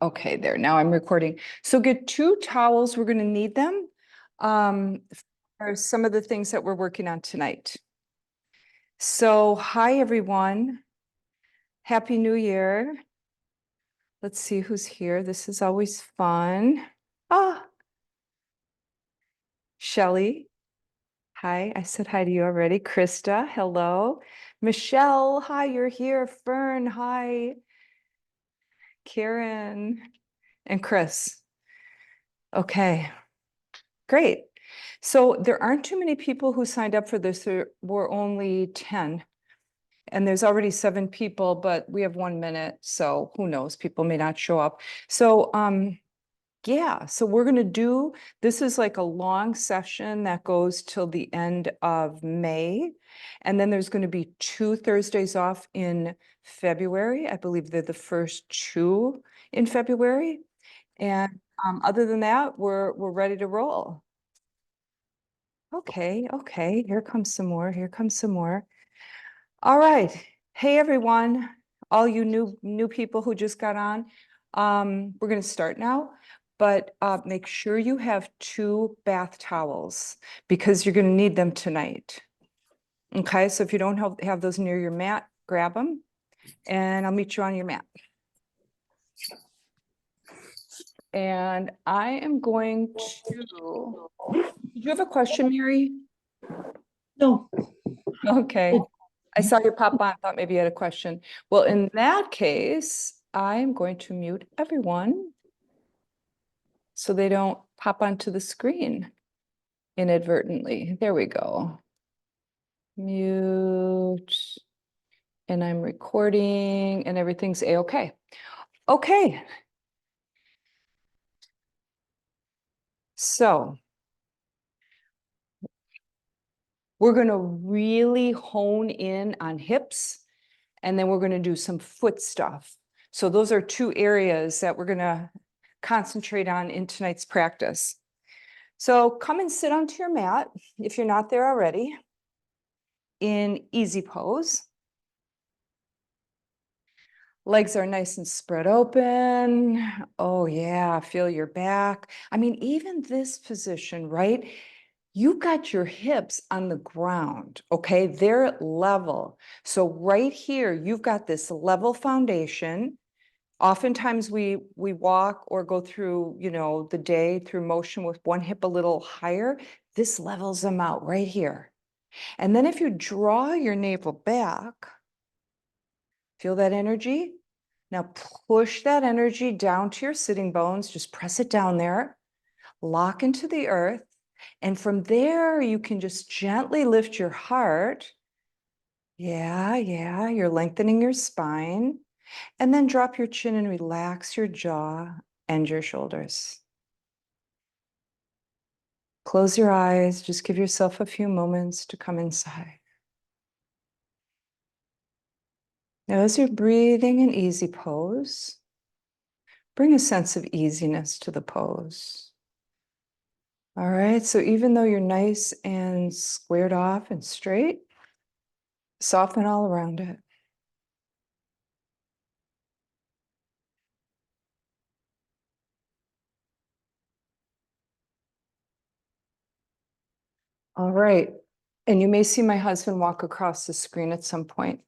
Okay, there. Now I'm recording. So get 2 towels. We're going to need them um, for some of the things that we're working on tonight. So, hi, everyone. Happy New Year. Let's see who's here. This is always fun. Ah, Shelly. Hi, I said hi to you already. Krista, hello. Michelle, hi, you're here. Fern, hi. Karen and Chris. Okay, great. So there aren't too many people who signed up for this. There were only 10. And there's already 7 people, but we have 1 minute. So who knows? People may not show up. So yeah, so we're gonna do, this is like a long session that goes till the end of May. And then there's gonna be 2 Thursdays off in February. I believe they're the first 2 in February. And other than that, we're ready to roll. Okay, here comes some more, here comes some more. All right, hey everyone, all you new people who just got on. We're gonna start now, but make sure you have 2 bath towels because you're gonna need them tonight. Okay, so if you don't have those near your mat, grab them and I'll meet you on your mat. And I am going to, did you have a question, Mary? No. Okay. I saw your pop on, thought maybe you had a question. Well, in that case, I'm going to mute everyone so they don't pop onto the screen inadvertently. There we go. Mute. And I'm recording and everything's a-okay. Okay. So we're going to really hone in on hips, and then we're going to do some foot stuff. So those are 2 areas that we're going to concentrate on in tonight's practice. So come and sit onto your mat if you're not there already in easy pose. Legs are nice and spread open. Oh yeah, feel your back. I mean, even this position, right? You've got your hips on the ground, okay? They're level. So right here, you've got this level foundation. Oftentimes we walk or go through, the day through motion with one hip a little higher. This levels them out right here. And then if you draw your navel back, feel that energy? Now push that energy down to your sitting bones. Just press it down there. Lock into the earth. And from there, you can just gently lift your heart. Yeah, you're lengthening your spine. And then drop your chin and relax your jaw and your shoulders. Close your eyes. Just give yourself a few moments to come inside. Now, as you're breathing in easy pose, bring a sense of easiness to the pose. All right, so even though you're nice and squared off and straight, soften all around it. All right, and you may see my husband walk across the screen at some point.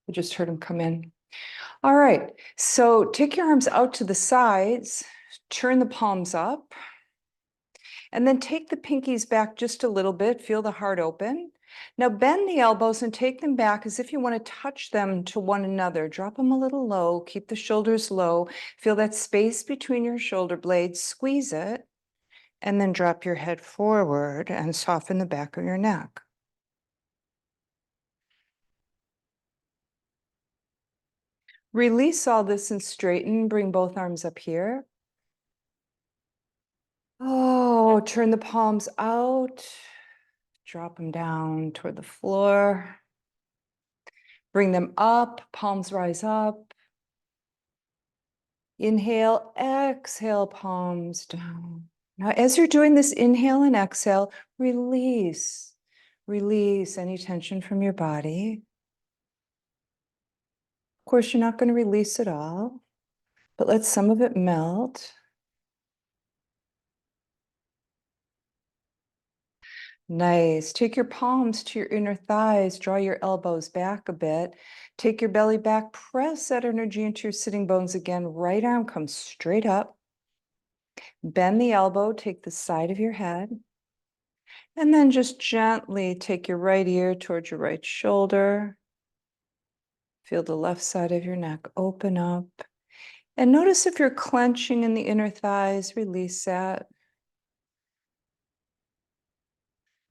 I just heard him come in. All right, so take your arms out to the sides, turn the palms up, and then take the pinkies back just a little bit, feel the heart open. Now bend the elbows and take them back as if you want to touch them to one another. Drop them a little low, keep the shoulders low, feel that space between your shoulder blades, squeeze it, and then drop your head forward and soften the back of your neck. Release all this and straighten, bring both arms up here. Oh, turn the palms out, drop them down toward the floor. Bring them up, palms rise up. Inhale, exhale, palms down. Now, as you're doing this inhale and exhale, release any tension from your body. Of course, you're not going to release it all. but let some of it melt. Nice. Take your palms to your inner thighs, draw your elbows back a bit. Take your belly back, press that energy into your sitting bones again. Right arm comes straight up. Bend the elbow, take the side of your head. And then just gently take your right ear towards your right shoulder. Feel the left side of your neck open up. And notice if you're clenching in the inner thighs, release that.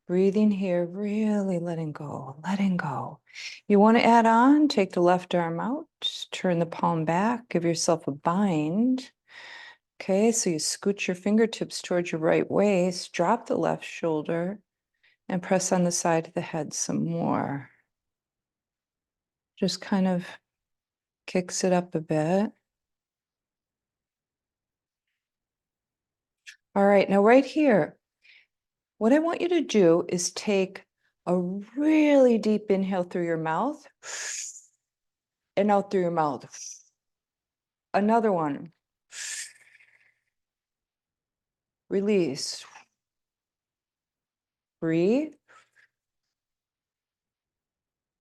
Breathing here, really letting go, letting go. You want to add on, take the left arm out, turn the palm back, give yourself a bind. Okay, so you scoot your fingertips towards your right waist, drop the left shoulder, and press on the side of the head some more. Just kind of kicks it up a bit. All right, now right here, what I want you to do is take a really deep inhale through your mouth and out through your mouth. Another one. Release. Breathe.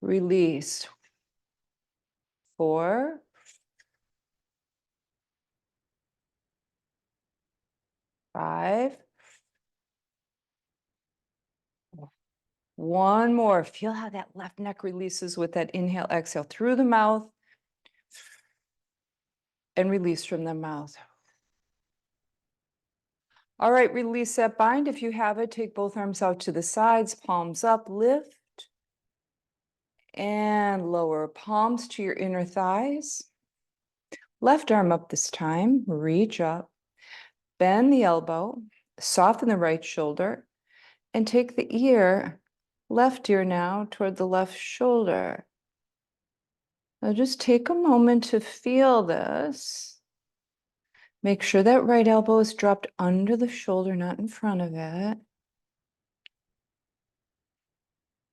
Release. 4. 5. One more. Feel how that left neck releases with that inhale, exhale through the mouth and release from the mouth. All right, release that bind. If you have it, take both arms out to the sides, palms up, lift and lower. Palms to your inner thighs. Left arm up this time, reach up, bend the elbow, soften the right shoulder, and take the ear, left ear now, toward the left shoulder. Now just take a moment to feel this. Make sure that right elbow is dropped under the shoulder, not in front of it.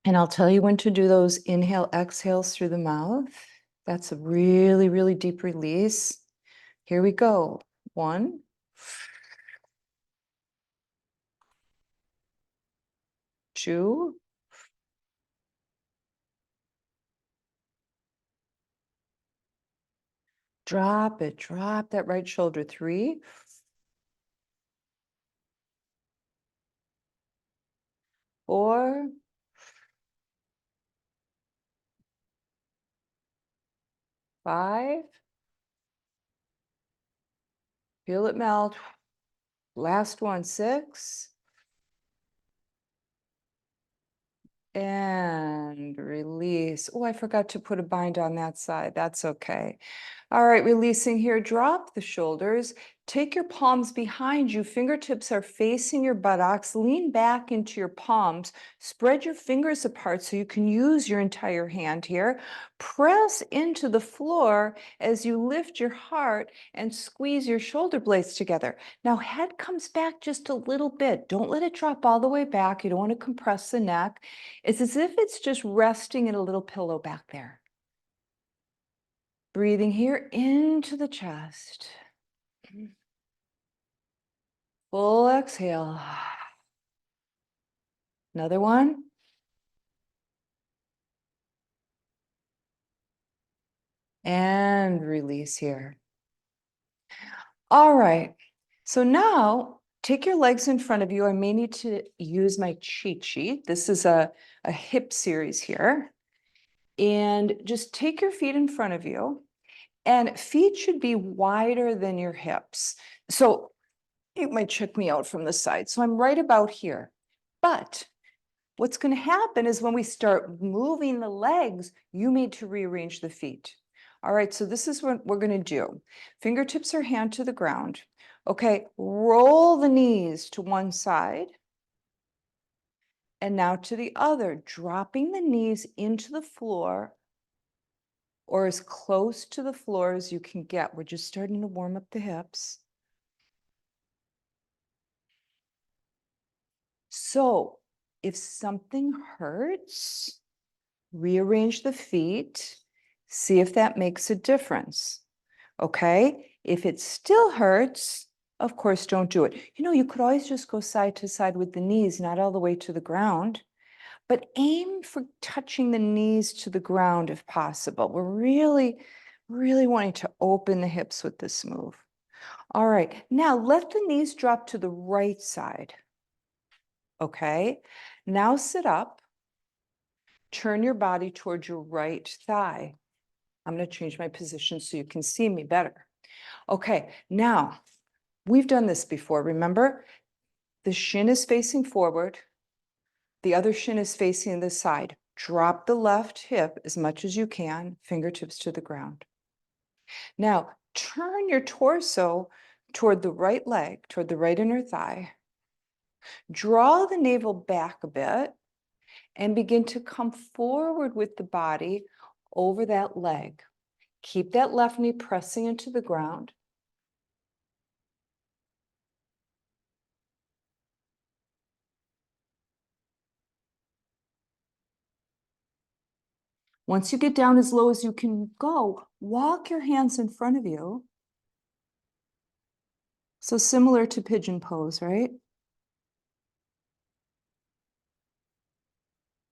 And I'll tell you when to do those inhale, exhales through the mouth. That's a really, really deep release. Here we go. 1, 2, drop it, drop that right shoulder. 3, 4, 5, feel it melt. Last one, 6, and release. Oh, I forgot to put a bind on that side. That's okay. All right, releasing here, drop the shoulders. Take your palms behind you. Fingertips are facing your buttocks. Lean back into your palms. Spread your fingers apart so you can use your entire hand here. Press into the floor as you lift your heart and squeeze your shoulder blades together. Now, head comes back just a little bit. Don't let it drop all the way back. You don't want to compress the neck. It's as if it's just resting in a little pillow back there. Breathing here into the chest. Full exhale. Another one. And release here. All right. So now take your legs in front of you. I may need to use my cheat sheet. This is a hip series here. And just take your feet in front of you. And feet should be wider than your hips. So you might check me out from the side. So I'm right about here. But what's going to happen is when we start moving the legs, you need to rearrange the feet. All right, so this is what we're going to do. Fingertips are hand to the ground. Okay, roll the knees to one side and now to the other, dropping the knees into the floor or as close to the floor as you can get. We're just starting to warm up the hips. So if something hurts, rearrange the feet, see if that makes a difference. okay? If it still hurts, of course, don't do it. You could always just go side to side with the knees, not all the way to the ground, but aim for touching the knees to the ground if possible. We're really, really wanting to open the hips with this move. All right, now let the knees drop to the right side. Okay, now sit up, turn your body towards your right thigh. I'm going to change my position so you can see me better. Okay, now we've done this before. Remember, the shin is facing forward, the other shin is facing the side. Drop the left hip as much as you can, fingertips to the ground. Now, turn your torso toward the right leg, toward the right inner thigh. Draw the navel back a bit and begin to come forward with the body over that leg. Keep that left knee pressing into the ground. Once you get down as low as you can go, walk your hands in front of you. So similar to pigeon pose, right?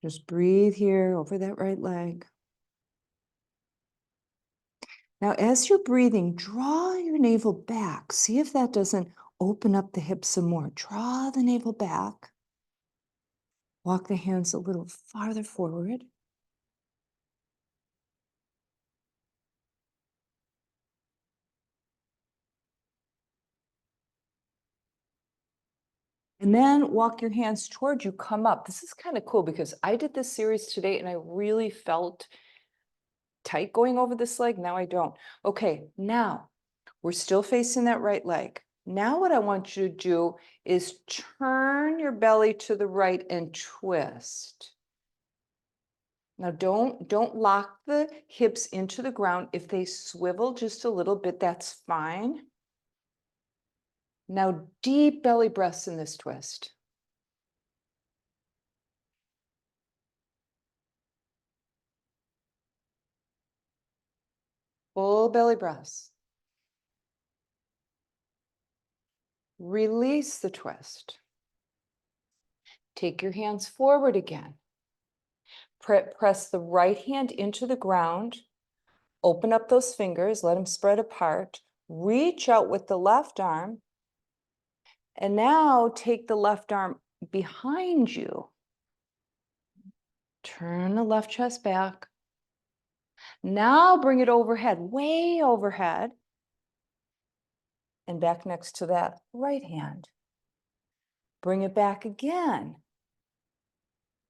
Just breathe here over that right leg. Now, as you're breathing, draw your navel back. See if that doesn't open up the hips some more. Draw the navel back. Walk the hands a little farther forward. And then walk your hands towards you, come up. This is kind of cool because I did this series today and I really felt tight going over this leg. Now I don't. Okay, now we're still facing that right leg. Now what I want you to do is turn your belly to the right and twist. Now don't lock the hips into the ground. If they swivel just a little bit, that's fine. Now deep belly breaths in this twist. Full belly breaths. Release the twist. Take your hands forward again. Press the right hand into the ground. Open up those fingers, let them spread apart. Reach out with the left arm. And now take the left arm behind you. Turn the left chest back. Now bring it overhead, way overhead. And back next to that right hand. Bring it back again.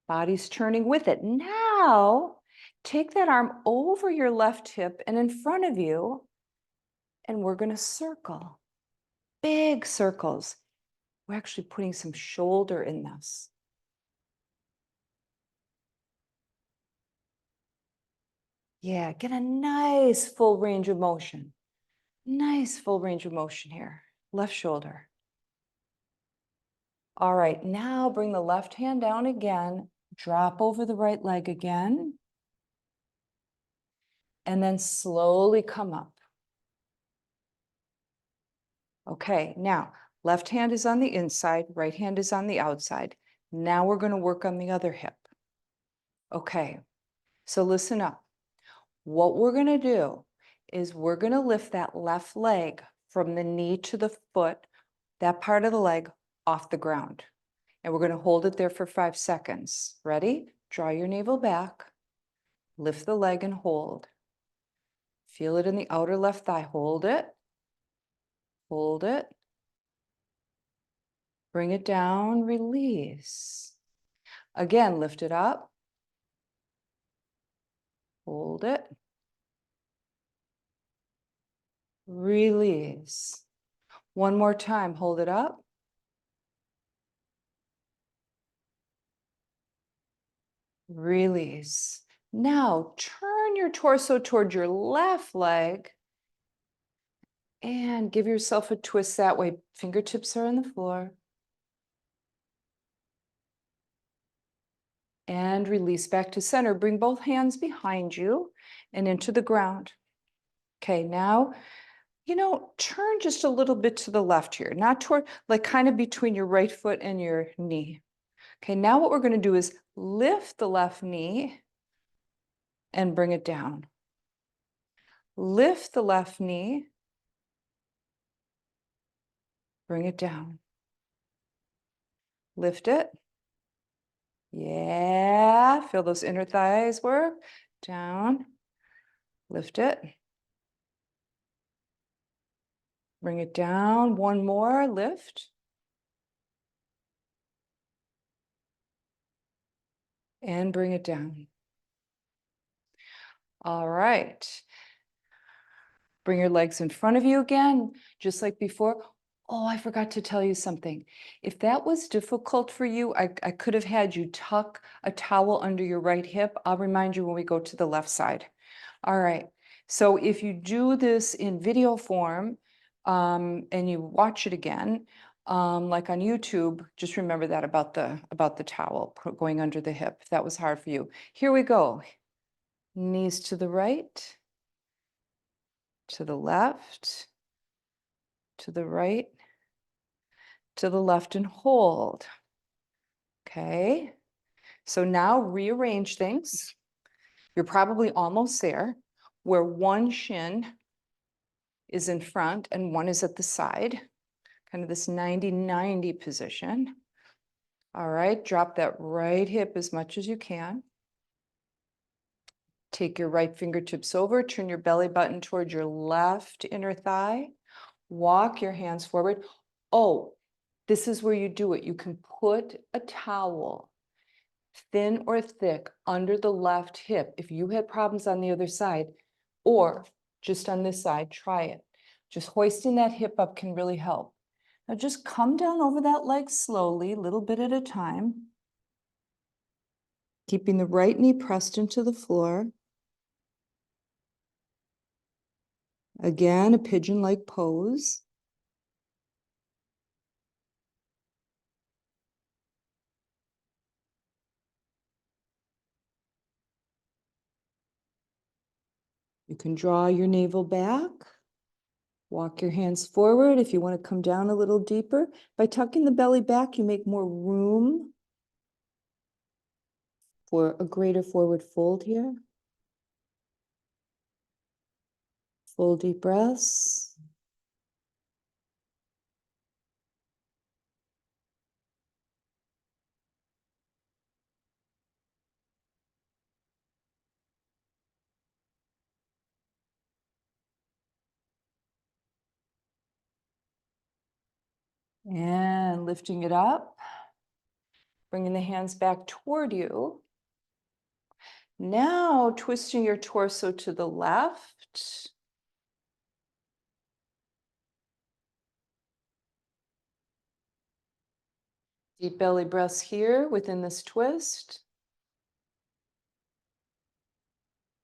Body's turning with it. Now, take that arm over your left hip and in front of you, and we're going to circle. Big circles. We're actually putting some shoulder in this. Yeah, get a nice full range of motion. Nice full range of motion here. Left shoulder. All right, now bring the left hand down again. Drop over the right leg again. And then slowly come up. Okay, now left hand is on the inside, right hand is on the outside. Now we're going to work on the other hip. Okay, so listen up. What we're going to do is we're going to lift that left leg from the knee to the foot, that part of the leg off the ground. And we're going to hold it there for 5 seconds. Ready? Draw your navel back, lift the leg and hold. Feel it in the outer left thigh. Hold it. Hold it. Bring it down, release. Again, lift it up. Hold it. Release. One more time, hold it up. Release. Now turn your torso toward your left leg and give yourself a twist that way. Fingertips are on the floor. And release back to center. Bring both hands behind you and into the ground. Okay, now Turn just a little bit to the left here, not toward, like kind of between your right foot and your knee. Okay, now what we're going to do is lift the left knee and bring it down. Lift the left knee, bring it down. Lift it. Yeah, feel those inner thighs work. Down. Lift it. Bring it down. One more. Lift. And bring it down. All right. Bring your legs in front of you again, just like before. Oh, I forgot to tell you something. If that was difficult for you, I could have had you tuck a towel under your right hip. I'll remind you when we go to the left side. All right. So if you do this in video form and you watch it again, like on YouTube, just remember that about the towel going under the hip. If that was hard for you. Here we go. Knees to the right, to the left, to the right, to the left, and hold. Okay. So now rearrange things. You're probably almost there, where one shin is in front and one is at the side, kind of this 90-90 position. All right, drop that right hip as much as you can. Take your right fingertips over, turn your belly button toward your left inner thigh. Walk your hands forward. Oh, this is where you do it. You can put a towel, thin or thick, under the left hip. If you had problems on the other side, or just on this side, try it. Just hoisting that hip up can really help. Now just come down over that leg slowly, a little bit at a time. Keeping the right knee pressed into the floor. Again, a pigeon-like pose. You can draw your navel back. Walk your hands forward if you want to come down a little deeper. By tucking the belly back, you make more room for a greater forward fold here. Full deep breaths. And lifting it up. Bringing the hands back toward you. Now twisting your torso to the left. Deep belly breaths here within this twist.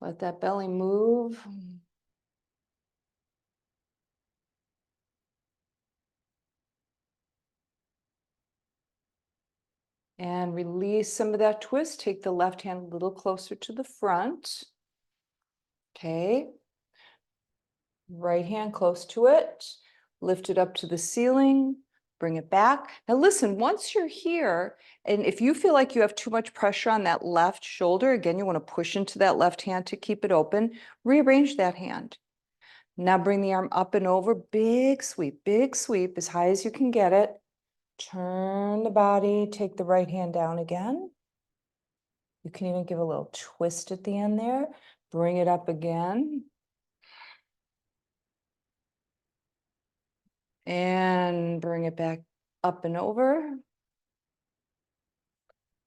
Let that belly move. And release some of that twist. Take the left hand a little closer to the front. Okay. Right hand close to it. Lift it up to the ceiling. Bring it back. Now listen, once you're here, and if you feel like you have too much pressure on that left shoulder, again, you want to push into that left hand to keep it open. Rearrange that hand. Now bring the arm up and over. Big sweep as high as you can get it. Turn the body, take the right hand down again. You can even give a little twist at the end there. Bring it up again. And bring it back up and over.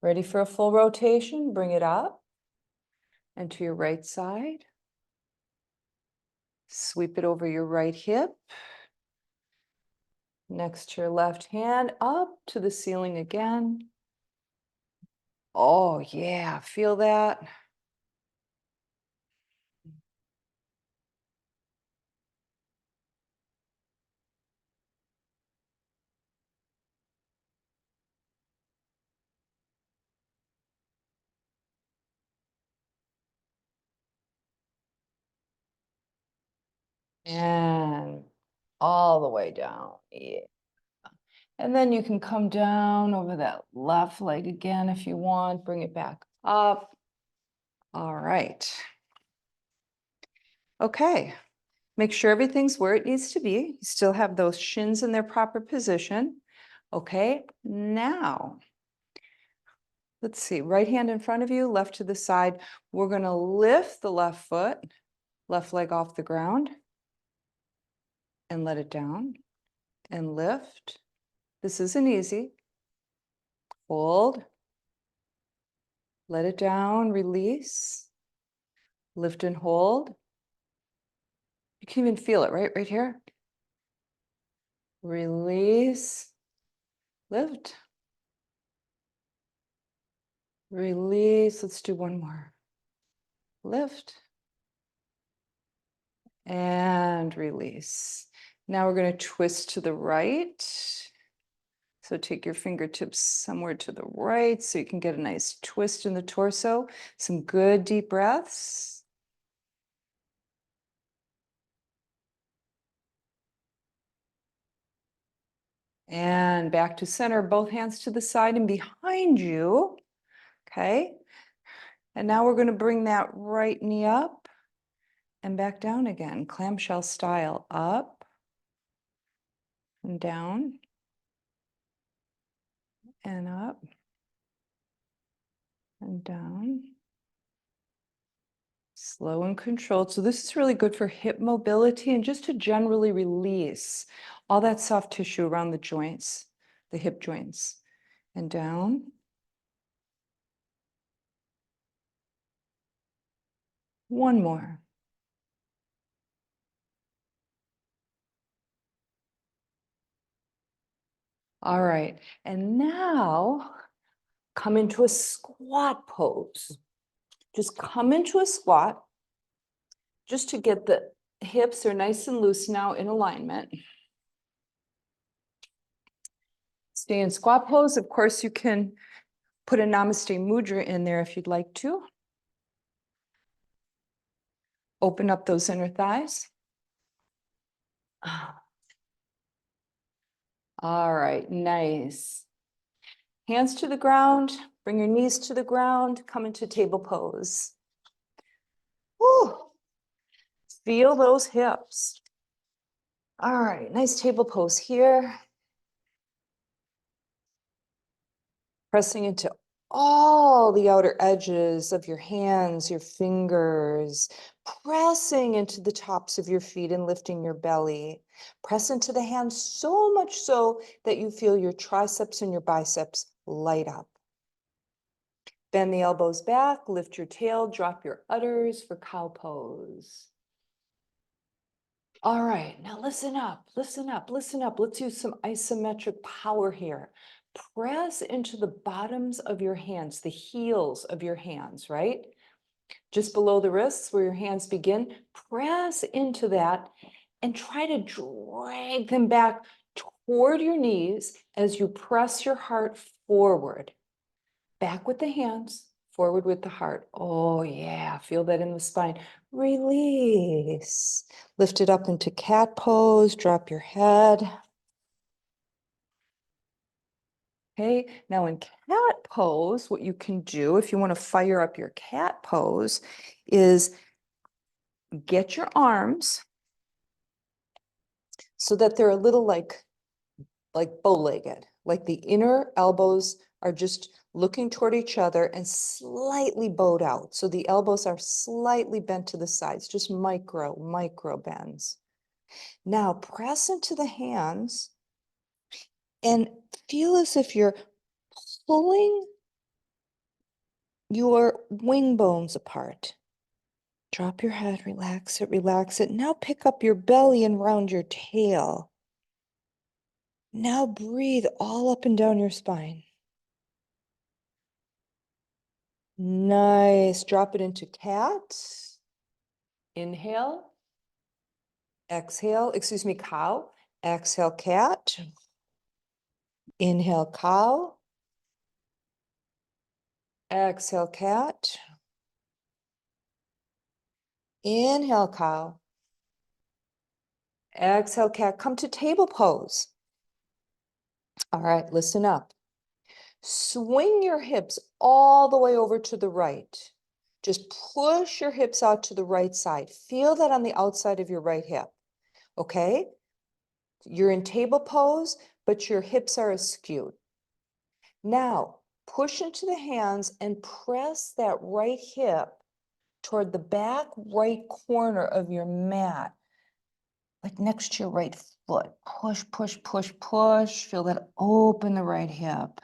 Ready for a full rotation? Bring it up and to your right side. Sweep it over your right hip. Next to your left hand, up to the ceiling again. Oh yeah, feel that? And all the way down. Yeah. And then you can come down over that left leg again if you want, bring it back up. All right. Okay. Make sure everything's where it needs to be. You still have those shins in their proper position. Okay, now, let's see, right hand in front of you, left to the side. We're gonna lift the left foot, left leg off the ground and let it down and lift. This isn't easy. Hold, let it down, release, lift and hold. You can even feel it, right? Right here. Release, lift, release. Let's do one more. Lift and release. Now we're going to twist to the right. So take your fingertips somewhere to the right so you can get a nice twist in the torso. Some good deep breaths. And back to center, both hands to the side and behind you. Okay. And now we're going to bring that right knee up and back down again, clamshell style, up and down and up and down. Slow and controlled. So this is really good for hip mobility and just to generally release all that soft tissue around the joints, the hip joints. And down. One more. All right. And now come into a squat pose. Just come into a squat just to get the hips are nice and loose now in alignment. Stay in squat pose. Of course, you can put a Namaste Mudra in there if you'd like to. Open up those inner thighs. All right, nice. Hands to the ground, bring your knees to the ground, come into table pose. Woo. Feel those hips. All right, nice table pose here. Pressing into all the outer edges of your hands, your fingers, pressing into the tops of your feet and lifting your belly. Press into the hands so much so that you feel your triceps and your biceps light up. Bend the elbows back, lift your tail, drop your udders for cow pose. All right, now listen up, listen up, listen up. Let's use some isometric power here. Press into the bottoms of your hands, the heels of your hands, right? Just below the wrists where your hands begin, press into that and try to drag them back toward your knees as you press your heart forward. Back with the hands, forward with the heart. Oh yeah, feel that in the spine. Release. Lift it up into cat pose, drop your head. Okay, now in cat pose, what you can do if you want to fire up your cat pose is get your arms so that they're a little like bow-legged, like the inner elbows are just looking toward each other and slightly bowed out. So the elbows are slightly bent to the sides, just micro bends. Now press into the hands and feel as if you're pulling your wing bones apart. Drop your head, relax it, relax it. Now pick up your belly and round your tail. Now breathe all up and down your spine. Nice. Drop it into cat. Inhale. Exhale. Excuse me, cow. Exhale, cat. Inhale, cow. Exhale, cat. Inhale, cow. Exhale, cat. Come to table pose. All right, listen up. Swing your hips all the way over to the right. Just push your hips out to the right side. Feel that on the outside of your right hip. Okay? You're in table pose, but your hips are askew. Now, push into the hands and press that right hip toward the back right corner of your mat, like next to your right foot. Push, push, push, push. Feel that open the right hip.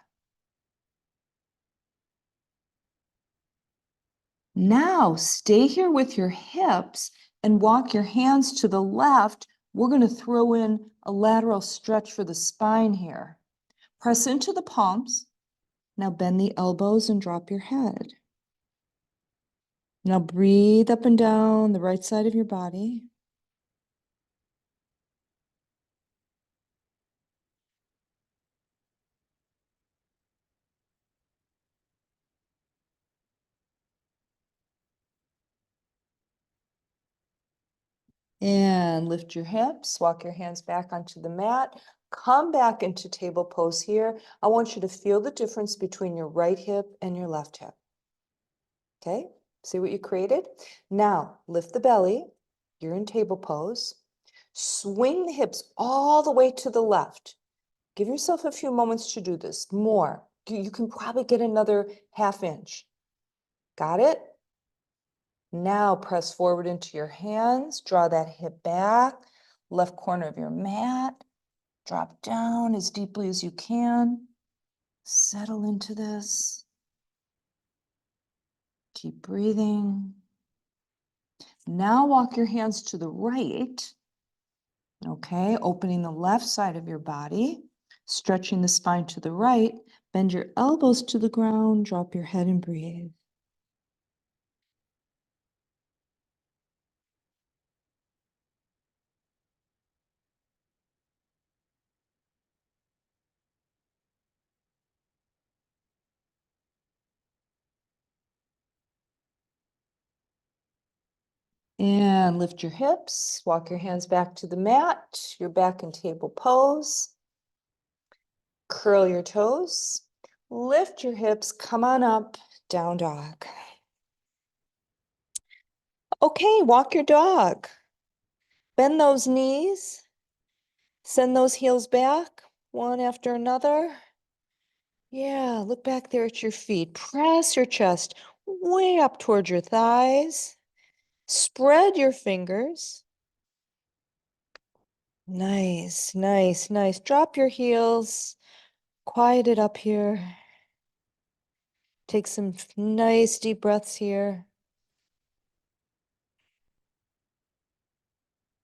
Now, stay here with your hips and walk your hands to the left. We're going to throw in a lateral stretch for the spine here. Press into the palms. Now bend the elbows and drop your head. Now breathe up and down the right side of your body. And lift your hips, walk your hands back onto the mat. Come back into table pose here. I want you to feel the difference between your right hip and your left hip. Okay, see what you created? Now, lift the belly. You're in table pose. Swing the hips all the way to the left. Give yourself a few moments to do this. More. You can probably get another ½ inch. Got it? Now press forward into your hands. Draw that hip back. Left corner of your mat. Drop down as deeply as you can. Settle into this. Keep breathing. Now walk your hands to the right. Okay, opening the left side of your body, stretching the spine to the right. Bend your elbows to the ground, drop your head and breathe. And lift your hips, walk your hands back to the mat. You're back in table pose. Curl your toes, lift your hips, come on up, down dog. Okay, walk your dog. Bend those knees, send those heels back, one after another. Yeah, look back there at your feet. Press your chest way up towards your thighs. Spread your fingers. Nice, nice, nice. Drop your heels. Quiet it up here. Take some nice deep breaths here.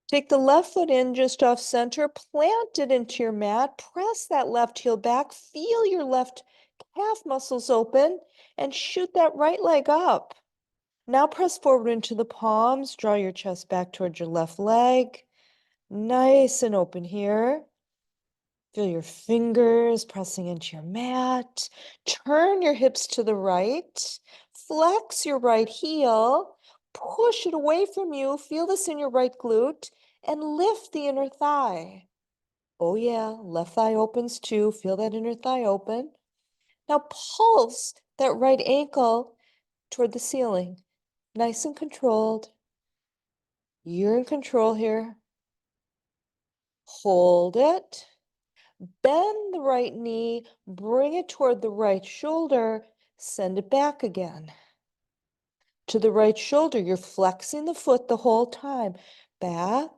Take the left foot in just off center, plant it into your mat, press that left heel back, feel your left calf muscles open, and shoot that right leg up. Now press forward into the palms, draw your chest back towards your left leg. Nice and open here. Feel your fingers pressing into your mat. Turn your hips to the right. Flex your right heel. Push it away from you. Feel this in your right glute and lift the inner thigh. Oh yeah, left thigh opens too. Feel that inner thigh open. Now pulse that right ankle toward the ceiling. Nice and controlled. You're in control here. Hold it. Bend the right knee, bring it toward the right shoulder, send it back again. To the right shoulder, you're flexing the foot the whole time. Back.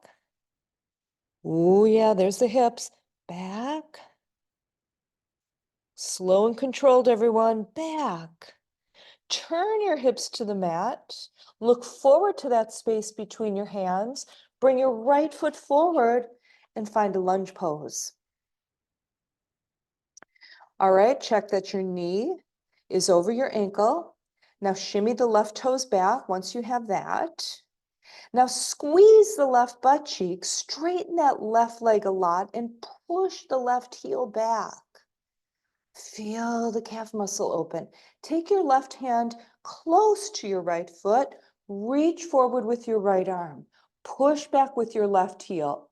Oh yeah, there's the hips. Back. Slow and controlled, everyone. Back. Turn your hips to the mat. Look forward to that space between your hands. Bring your right foot forward and find a lunge pose. All right, check that your knee is over your ankle. Now shimmy the left toes back once you have that. Now squeeze the left butt cheek, straighten that left leg a lot, and push the left heel back. Feel the calf muscle open. Take your left hand close to your right foot. Reach forward with your right arm. Push back with your left heel.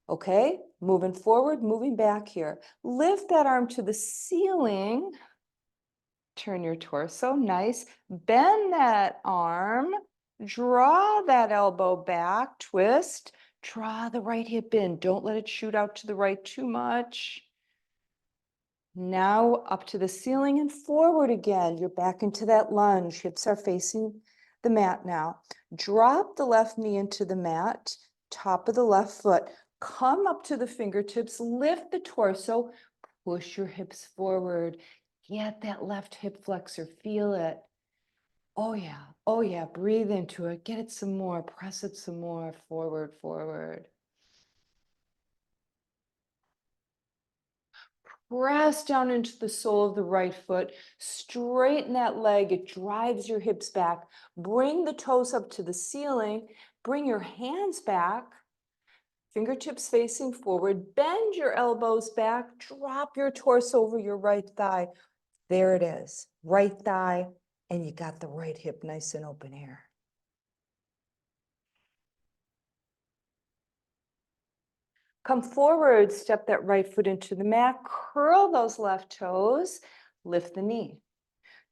Okay, moving forward, moving back here. Lift that arm to the ceiling. Turn your torso, nice. Bend that arm. Draw that elbow back, twist. Draw the right hip in. Don't let it shoot out to the right too much. Now up to the ceiling and forward again. You're back into that lunge. Hips are facing the mat now. Drop the left knee into the mat, top of the left foot. Come up to the fingertips, lift the torso, push your hips forward. Get that left hip flexor, feel it. Oh yeah, oh yeah, breathe into it. Get it some more, press it some more, forward, forward. Press down into the sole of the right foot, straighten that leg, it drives your hips back. Bring the toes up to the ceiling, bring your hands back, fingertips facing forward, bend your elbows back, drop your torso over your right thigh. There it is, right thigh, and you got the right hip nice and open here. Come forward, step that right foot into the mat, curl those left toes, lift the knee.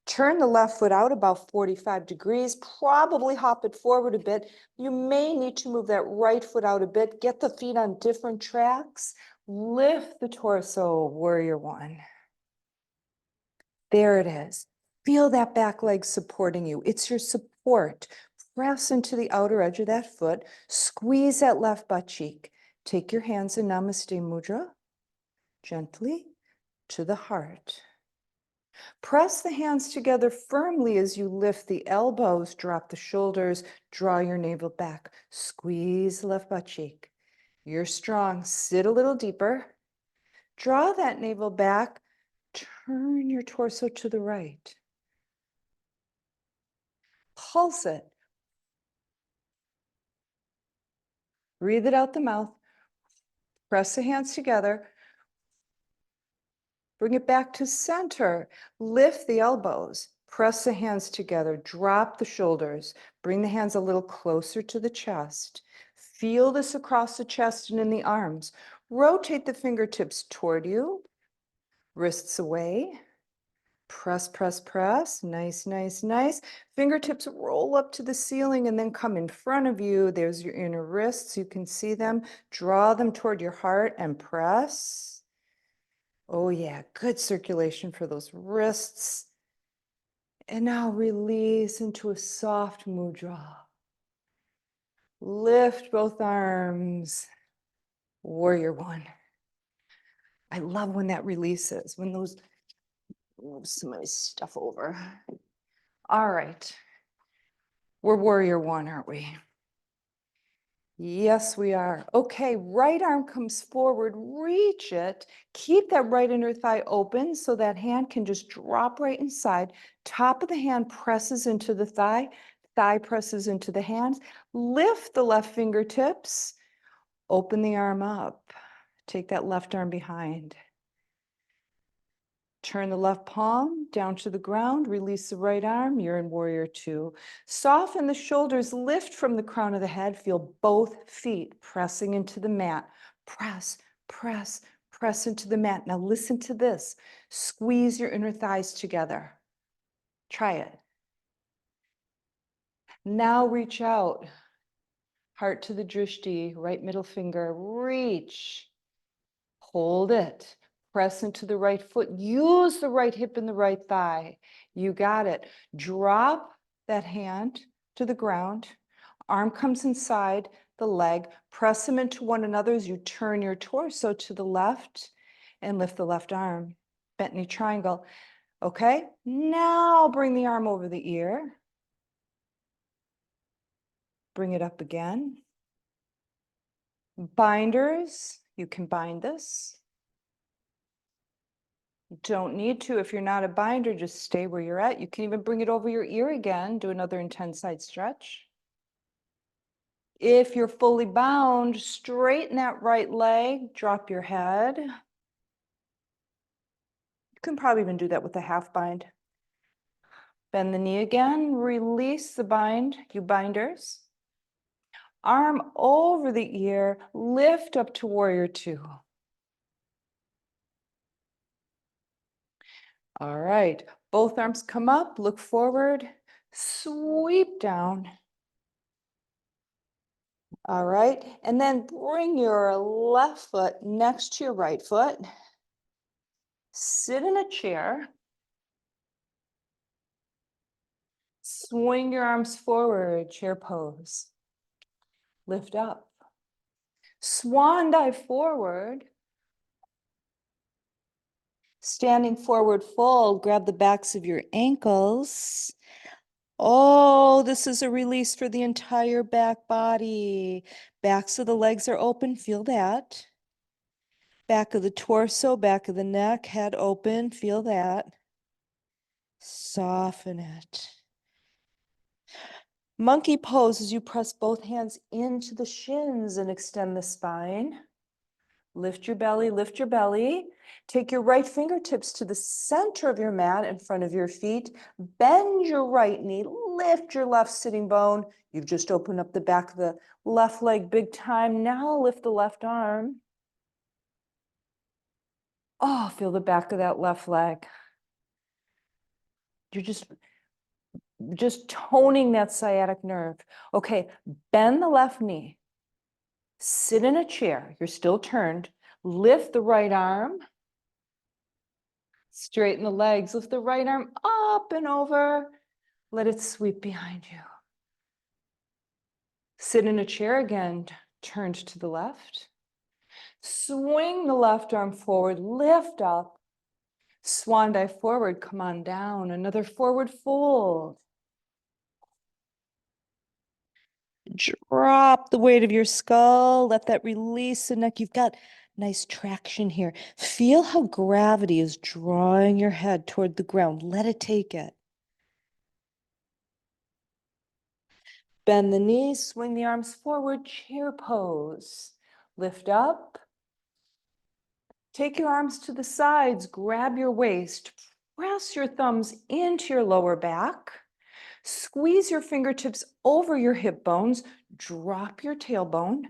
Turn the left foot out about 45 degrees, probably hop it forward a bit. You may need to move that right foot out a bit, get the feet on different tracks, lift the torso, warrior one. There it is. Feel that back leg supporting you. It's your support. Press into the outer edge of that foot, squeeze that left butt cheek. Take your hands in Namaste Mudra, gently to the heart. Press the hands together firmly as you lift the elbows, drop the shoulders, draw your navel back, squeeze the left butt cheek. You're strong, sit a little deeper, draw that navel back, turn your torso to the right. Pulse it. Breathe it out the mouth. Press the hands together. Bring it back to center. Lift the elbows. Press the hands together. Drop the shoulders. Bring the hands a little closer to the chest. Feel this across the chest and in the arms. Rotate the fingertips toward you. Wrists away. Press, press, press. Nice, nice, nice. Fingertips roll up to the ceiling and then come in front of you. There's your inner wrists. You can see them. Draw them toward your heart and press. Oh yeah, good circulation for those wrists. And now release into a soft mudra. Lift both arms. Warrior one. I love when that releases, when those, move some of my stuff over. All right. We're warrior one, aren't we? Yes, we are. Okay, right arm comes forward, reach it. Keep that right inner thigh open so that hand can just drop right inside. Top of the hand presses into the thigh, thigh presses into the hands. Lift the left fingertips, open the arm up. Take that left arm behind. Turn the left palm down to the ground, release the right arm, you're in warrior two. Soften the shoulders, lift from the crown of the head, feel both feet pressing into the mat. Press, press, press into the mat. Now listen to this. Squeeze your inner thighs together. Try it. Now reach out. Heart to the drishti, right middle finger, reach. Hold it. Press into the right foot. Use the right hip and the right thigh. You got it. Drop that hand to the ground. Arm comes inside the leg. Press them into one another as you turn your torso to the left and lift the left arm. Bent knee triangle. Okay, now bring the arm over the ear. Bring it up again. Binders, you can bind this. Don't need to. If you're not a binder, just stay where you're at. You can even bring it over your ear again. Do another intense side stretch. If you're fully bound, straighten that right leg, drop your head. You can probably even do that with a half bind. Bend the knee again, release the bind, you binders. Arm over the ear, lift up to warrior two. All right, both arms come up, look forward, sweep down. All right, and then bring your left foot next to your right foot. Sit in a chair. Swing your arms forward, chair pose. Lift up. Swan dive forward. Standing forward fold, grab the backs of your ankles. Oh, this is a release for the entire back body. Backs of the legs are open, feel that. Back of the torso, back of the neck, head open, feel that. Soften it. Monkey pose as you press both hands into the shins and extend the spine. Lift your belly, lift your belly. Take your right fingertips to the center of your mat in front of your feet. Bend your right knee, lift your left sitting bone. You've just opened up the back of the left leg big time. Now lift the left arm. Oh, feel the back of that left leg. You're just toning that sciatic nerve. Okay, bend the left knee. Sit in a chair. You're still turned. Lift the right arm. Straighten the legs. Lift the right arm up and over. Let it sweep behind you. Sit in a chair again, turned to the left. Swing the left arm forward, lift up. Swan dive forward, come on down. Another forward fold. Drop the weight of your skull. Let that release the neck. You've got nice traction here. Feel how gravity is drawing your head toward the ground. Let it take it. Bend the knees, swing the arms forward, chair pose. Lift up. Take your arms to the sides, grab your waist, press your thumbs into your lower back. Squeeze your fingertips over your hip bones, drop your tailbone.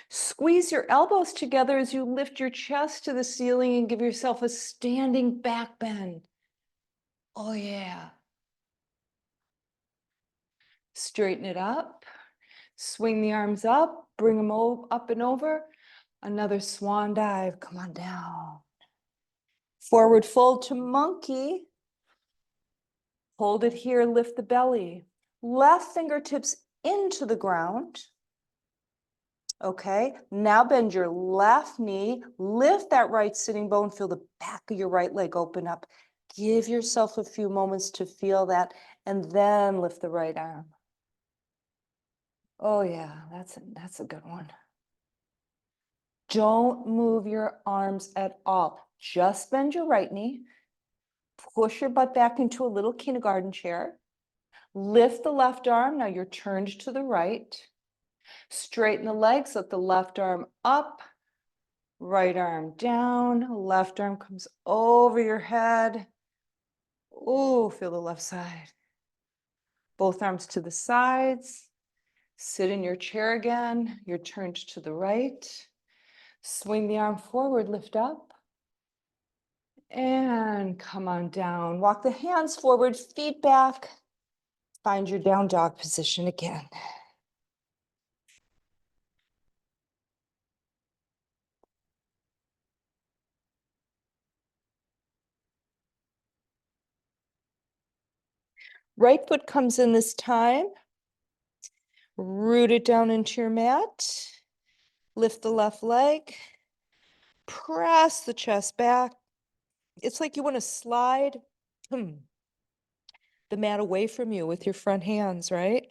Squeeze your elbows together as you lift your chest to the ceiling and give yourself a standing back bend. Oh yeah. Straighten it up. Swing the arms up, bring them up and over. Another swan dive, come on down. Forward fold to monkey. Hold it here, lift the belly. Left fingertips into the ground. Okay, now bend your left knee, lift that right sitting bone, feel the back of your right leg open up. Give yourself a few moments to feel that, and then lift the right arm. Oh yeah, that's a good one. Don't move your arms at all. Just bend your right knee, push your butt back into a little kindergarten chair, lift the left arm, now you're turned to the right. Straighten the legs, let the left arm up, right arm down, left arm comes over your head. Oh, feel the left side. Both arms to the sides. Sit in your chair again. You're turned to the right. Swing the arm forward, lift up. And come on down. Walk the hands forward, feet back. Find your down dog position again. Right foot comes in this time. Root it down into your mat. Lift the left leg. Press the chest back. It's like you want to slide the mat away from you with your front hands, right?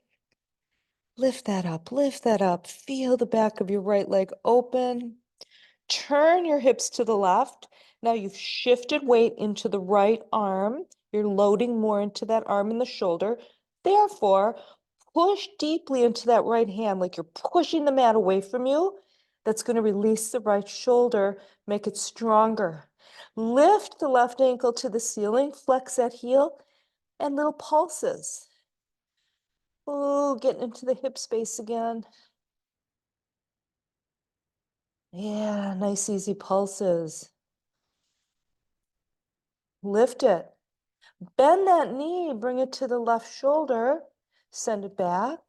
Lift that up, lift that up. Feel the back of your right leg open. Turn your hips to the left. Now you've shifted weight into the right arm. You're loading more into that arm and the shoulder. Therefore, push deeply into that right hand like you're pushing the mat away from you. That's going to release the right shoulder, make it stronger. Lift the left ankle to the ceiling, flex that heel, and little pulses. Oh, getting into the hip space again. Yeah, nice easy pulses. Lift it. Bend that knee, bring it to the left shoulder. Send it back.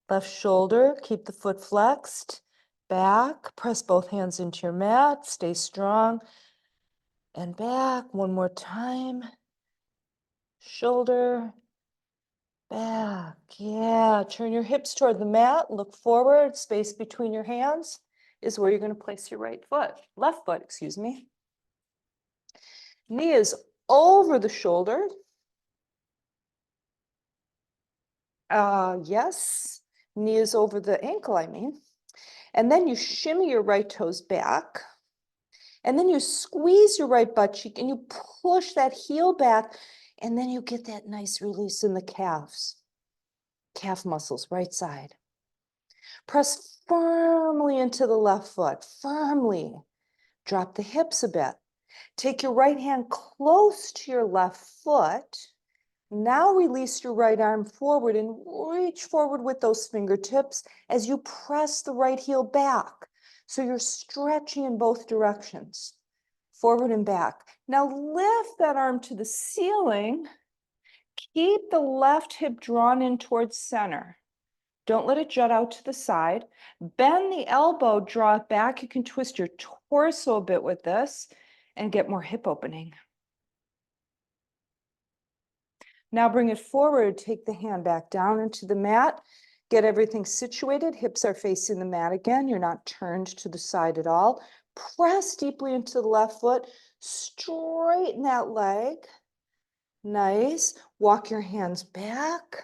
Left shoulder, keep the foot flexed. Back, press both hands into your mat, stay strong. And back, one more time. Shoulder, back. Yeah, turn your hips toward the mat, look forward, space between your hands is where you're going to place your left foot, excuse me. Knee is over the shoulder. Yes, knee is over the ankle, I mean. And then you shimmy your right toes back. And then you squeeze your right butt cheek and you push that heel back. And then you get that nice release in the calves, calf muscles, right side. Press firmly into the left foot, firmly. Drop the hips a bit. Take your right hand close to your left foot. Now release your right arm forward and reach forward with those fingertips as you press the right heel back. So you're stretching in both directions, forward and back. Now lift that arm to the ceiling. Keep the left hip drawn in towards center. Don't let it jut out to the side. Bend the elbow, draw it back. You can twist your torso a bit with this and get more hip opening. Now bring it forward, take the hand back down into the mat, get everything situated. Hips are facing the mat again. You're not turned to the side at all. Press deeply into the left foot, straighten that leg. Nice. Walk your hands back.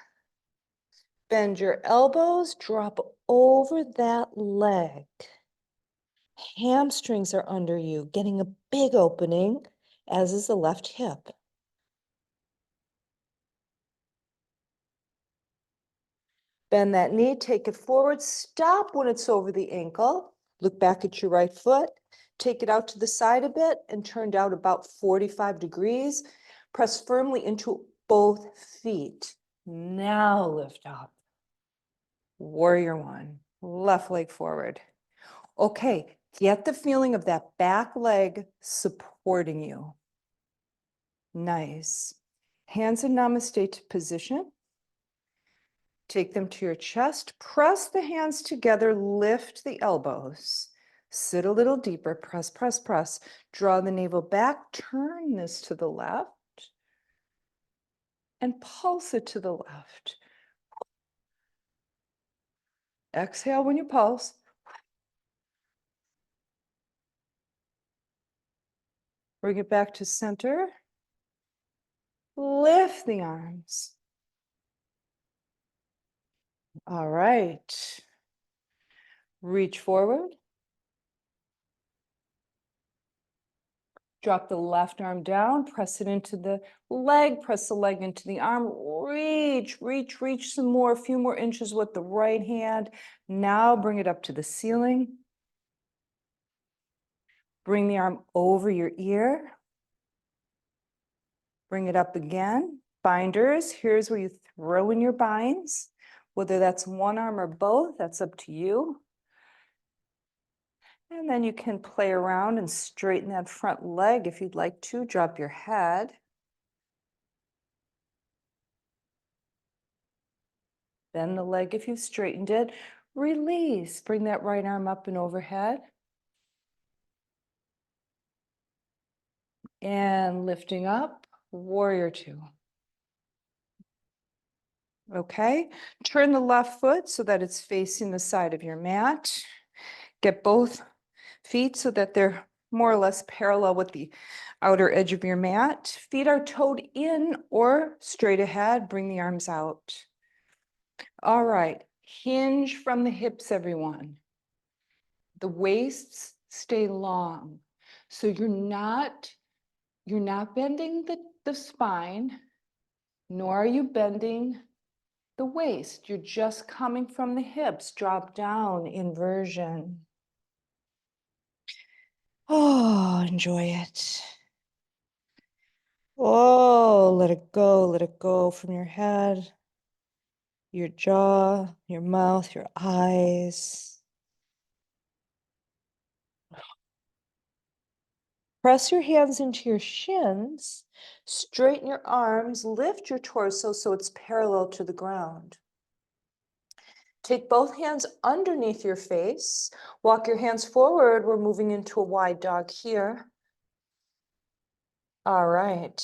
Bend your elbows, drop over that leg. Hamstrings are under you, getting a big opening, as is the left hip. Bend that knee, take it forward, stop when it's over the ankle. Look back at your right foot, take it out to the side a bit and turn out about 45 degrees. Press firmly into both feet. Now lift up. Warrior one, left leg forward. Okay, get the feeling of that back leg supporting you. Nice. Hands in namaste to position. Take them to your chest. Press the hands together. Lift the elbows. Sit a little deeper. Press, press, press. Draw the navel back. Turn this to the left. And pulse it to the left. Exhale when you pulse. Bring it back to center. Lift the arms. All right. Reach forward. Drop the left arm down, press it into the leg, press the leg into the arm, reach, reach, reach some more, a few more inches with the right hand. Now bring it up to the ceiling. Bring the arm over your ear. Bring it up again. Binders, here's where you throw in your binds. Whether that's one arm or both, that's up to you. And then you can play around and straighten that front leg if you'd like to. Drop your head. Bend the leg if you've straightened it. Release. Bring that right arm up and overhead. And lifting up, warrior two. Okay, turn the left foot so that it's facing the side of your mat. Get both feet so that they're more or less parallel with the outer edge of your mat. Feet are toed in or straight ahead. Bring the arms out. All right, hinge from the hips, everyone. The waists stay long. So you're not bending the spine, nor are you bending the waist. You're just coming from the hips. Drop down, inversion. Oh, enjoy it. Oh, let it go from your head, your jaw, your mouth, your eyes. Press your hands into your shins, straighten your arms, lift your torso so it's parallel to the ground. Take both hands underneath your face, walk your hands forward. We're moving into a wide dog here. All right.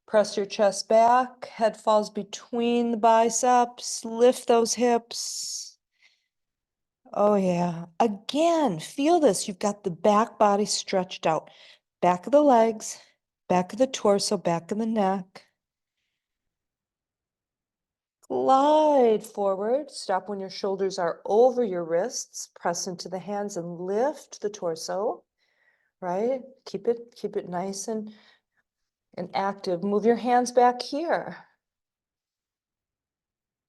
Press your chest back, head falls between the biceps, lift those hips. Oh yeah. Again, feel this. You've got the back body stretched out. Back of the legs, back of the torso, back of the neck. Glide forward. Stop when your shoulders are over your wrists. Press into the hands and lift the torso. Right? Keep it nice and active. Move your hands back here.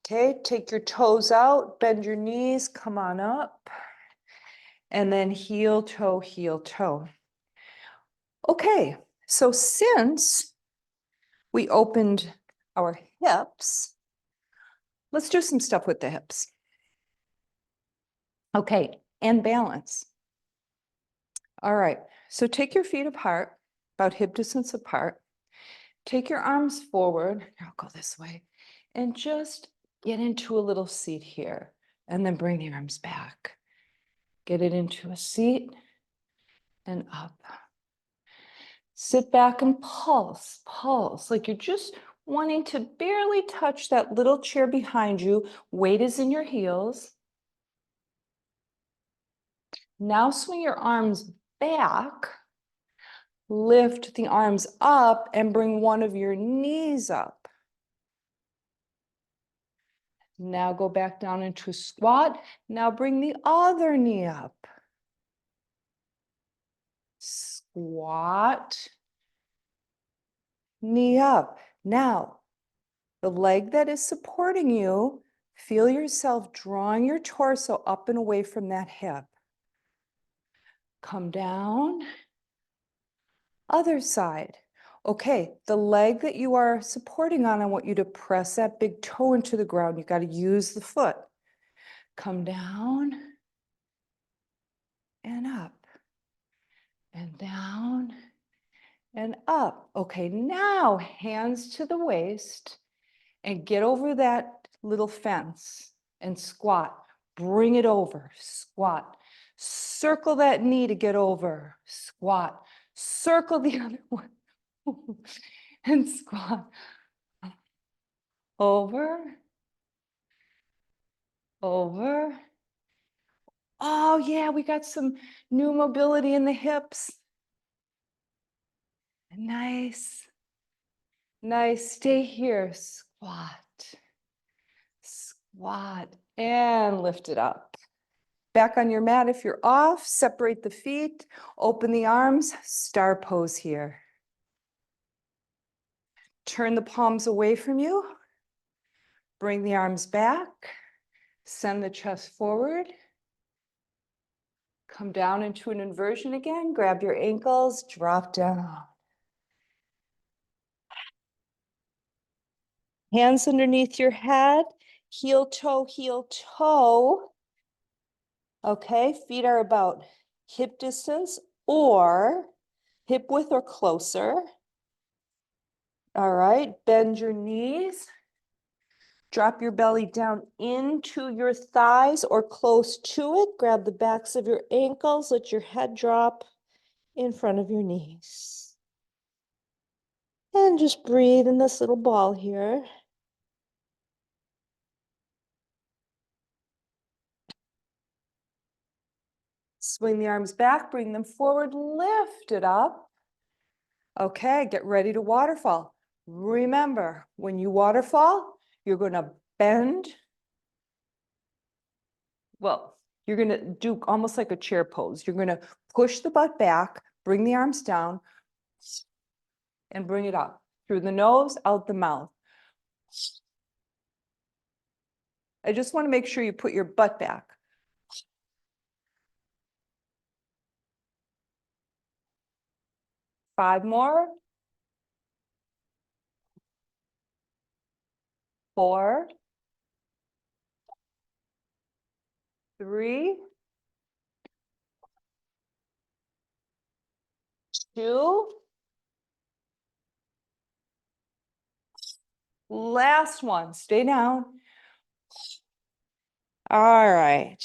Okay, take your toes out, bend your knees, come on up. And then heel, toe, heel, toe. Okay, so since we opened our hips, let's do some stuff with the hips. Okay, and balance. All right, so take your feet apart, about hip distance apart. Take your arms forward. I'll go this way. And just get into a little seat here. And then bring the arms back. Get it into a seat and up. Sit back and pulse, pulse, like you're just wanting to barely touch that little chair behind you. Weight is in your heels. Now swing your arms back. Lift the arms up and bring one of your knees up. Now go back down into a squat. Now bring the other knee up. Squat. Knee up. Now, the leg that is supporting you, feel yourself drawing your torso up and away from that hip. Come down. Other side. Okay, the leg that you are supporting on, I want you to press that big toe into the ground. You got to use the foot. Come down and up and down and up. Okay, now hands to the waist and get over that little fence and squat. Bring it over, squat. Circle that knee to get over, squat. Circle the other one and squat. Over, over. Oh yeah, we got some new mobility in the hips. Nice. Nice, stay here, squat, squat, and lift it up. Back on your mat if you're off, separate the feet, open the arms, star pose here. Turn the palms away from you, bring the arms back, send the chest forward, come down into an inversion again, grab your ankles, drop down. Hands underneath your head, heel, toe, heel, toe. Okay, feet are about hip distance or hip width or closer. All right, bend your knees. Drop your belly down into your thighs or close to it. Grab the backs of your ankles. Let your head drop in front of your knees. And just breathe in this little ball here. Swing the arms back, bring them forward, lift it up. Okay, get ready to waterfall. Remember, when you waterfall, you're going to bend. Well, you're going to do almost like a chair pose. You're going to push the butt back, bring the arms down, and bring it up. Through the nose, out the mouth. I just want to make sure you put your butt back. Five more. 4, 3, 2. Last one, stay down. All right,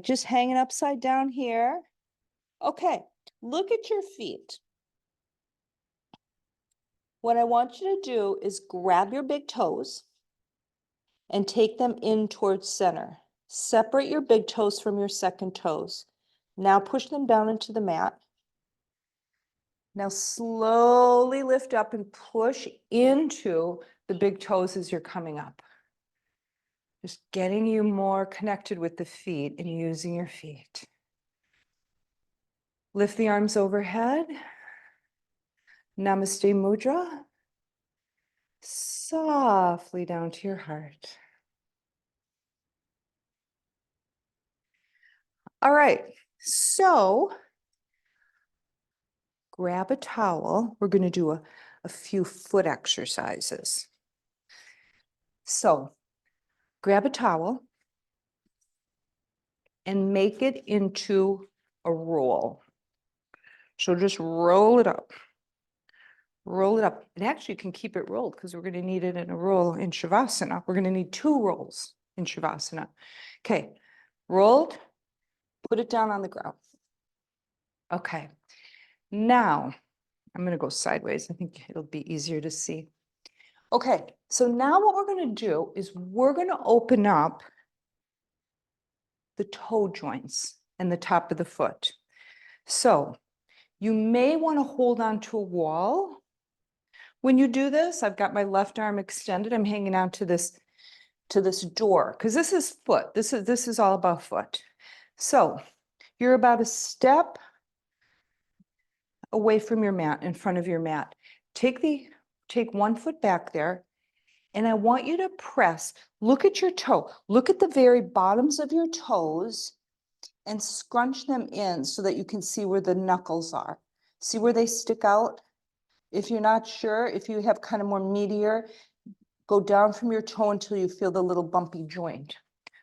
just hanging upside down here. Okay, look at your feet. What I want you to do is grab your big toes and take them in towards center. Separate your big toes from your second toes. Now push them down into the mat. Now slowly lift up and push into the big toes as you're coming up. Just getting you more connected with the feet and using your feet. Lift the arms overhead. Namaste Mudra. Softly down to your heart. All right, so grab a towel. We're going to do a few foot exercises. So grab a towel and make it into a roll. So just roll it up. Roll it up. And actually you can keep it rolled because we're going to need it in a roll in Shavasana. We're going to need 2 rolls in Shavasana. Okay, rolled, put it down on the ground. Okay, now I'm going to go sideways. I think it'll be easier to see. Okay, so now what we're going to do is we're going to open up the toe joints and the top of the foot. So you may want to hold on to a wall. When you do this, I've got my left arm extended. I'm hanging out to this door because this is foot. This is all about foot. So you're about a step away from your mat, in front of your mat. Take 1 foot back there, and I want you to press. Look at your toe. Look at the very bottoms of your toes and scrunch them in so that you can see where the knuckles are. See where they stick out? If you're not sure, if you have kind of more meatier, go down from your toe until you feel the little bumpy joint.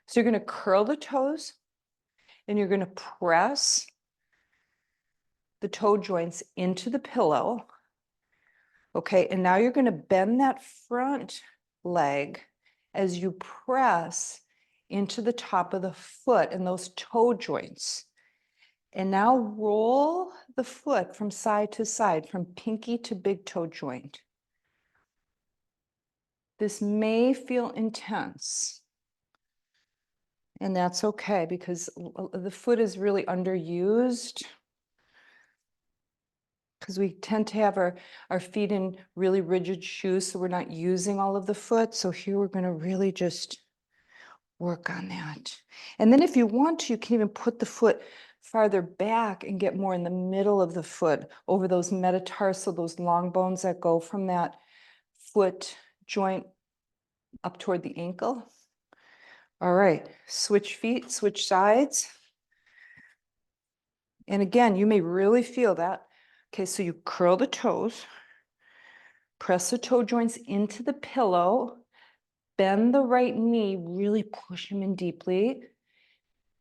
So you're going to curl the toes and you're going to press the toe joints into the pillow. Okay, and now you're going to bend that front leg as you press into the top of the foot and those toe joints. And now roll the foot from side to side, from pinky to big toe joint. This may feel intense, and that's okay because the foot is really underused because we tend to have our feet in really rigid shoes, so we're not using all of the foot. So here we're going to really just work on that. And then if you want to, you can even put the foot farther back and get more in the middle of the foot over those metatarsal, those long bones that go from that foot joint up toward the ankle. All right, switch feet, switch sides. And again, you may really feel that. Okay, so you curl the toes, press the toe joints into the pillow, bend the right knee, really push them in deeply.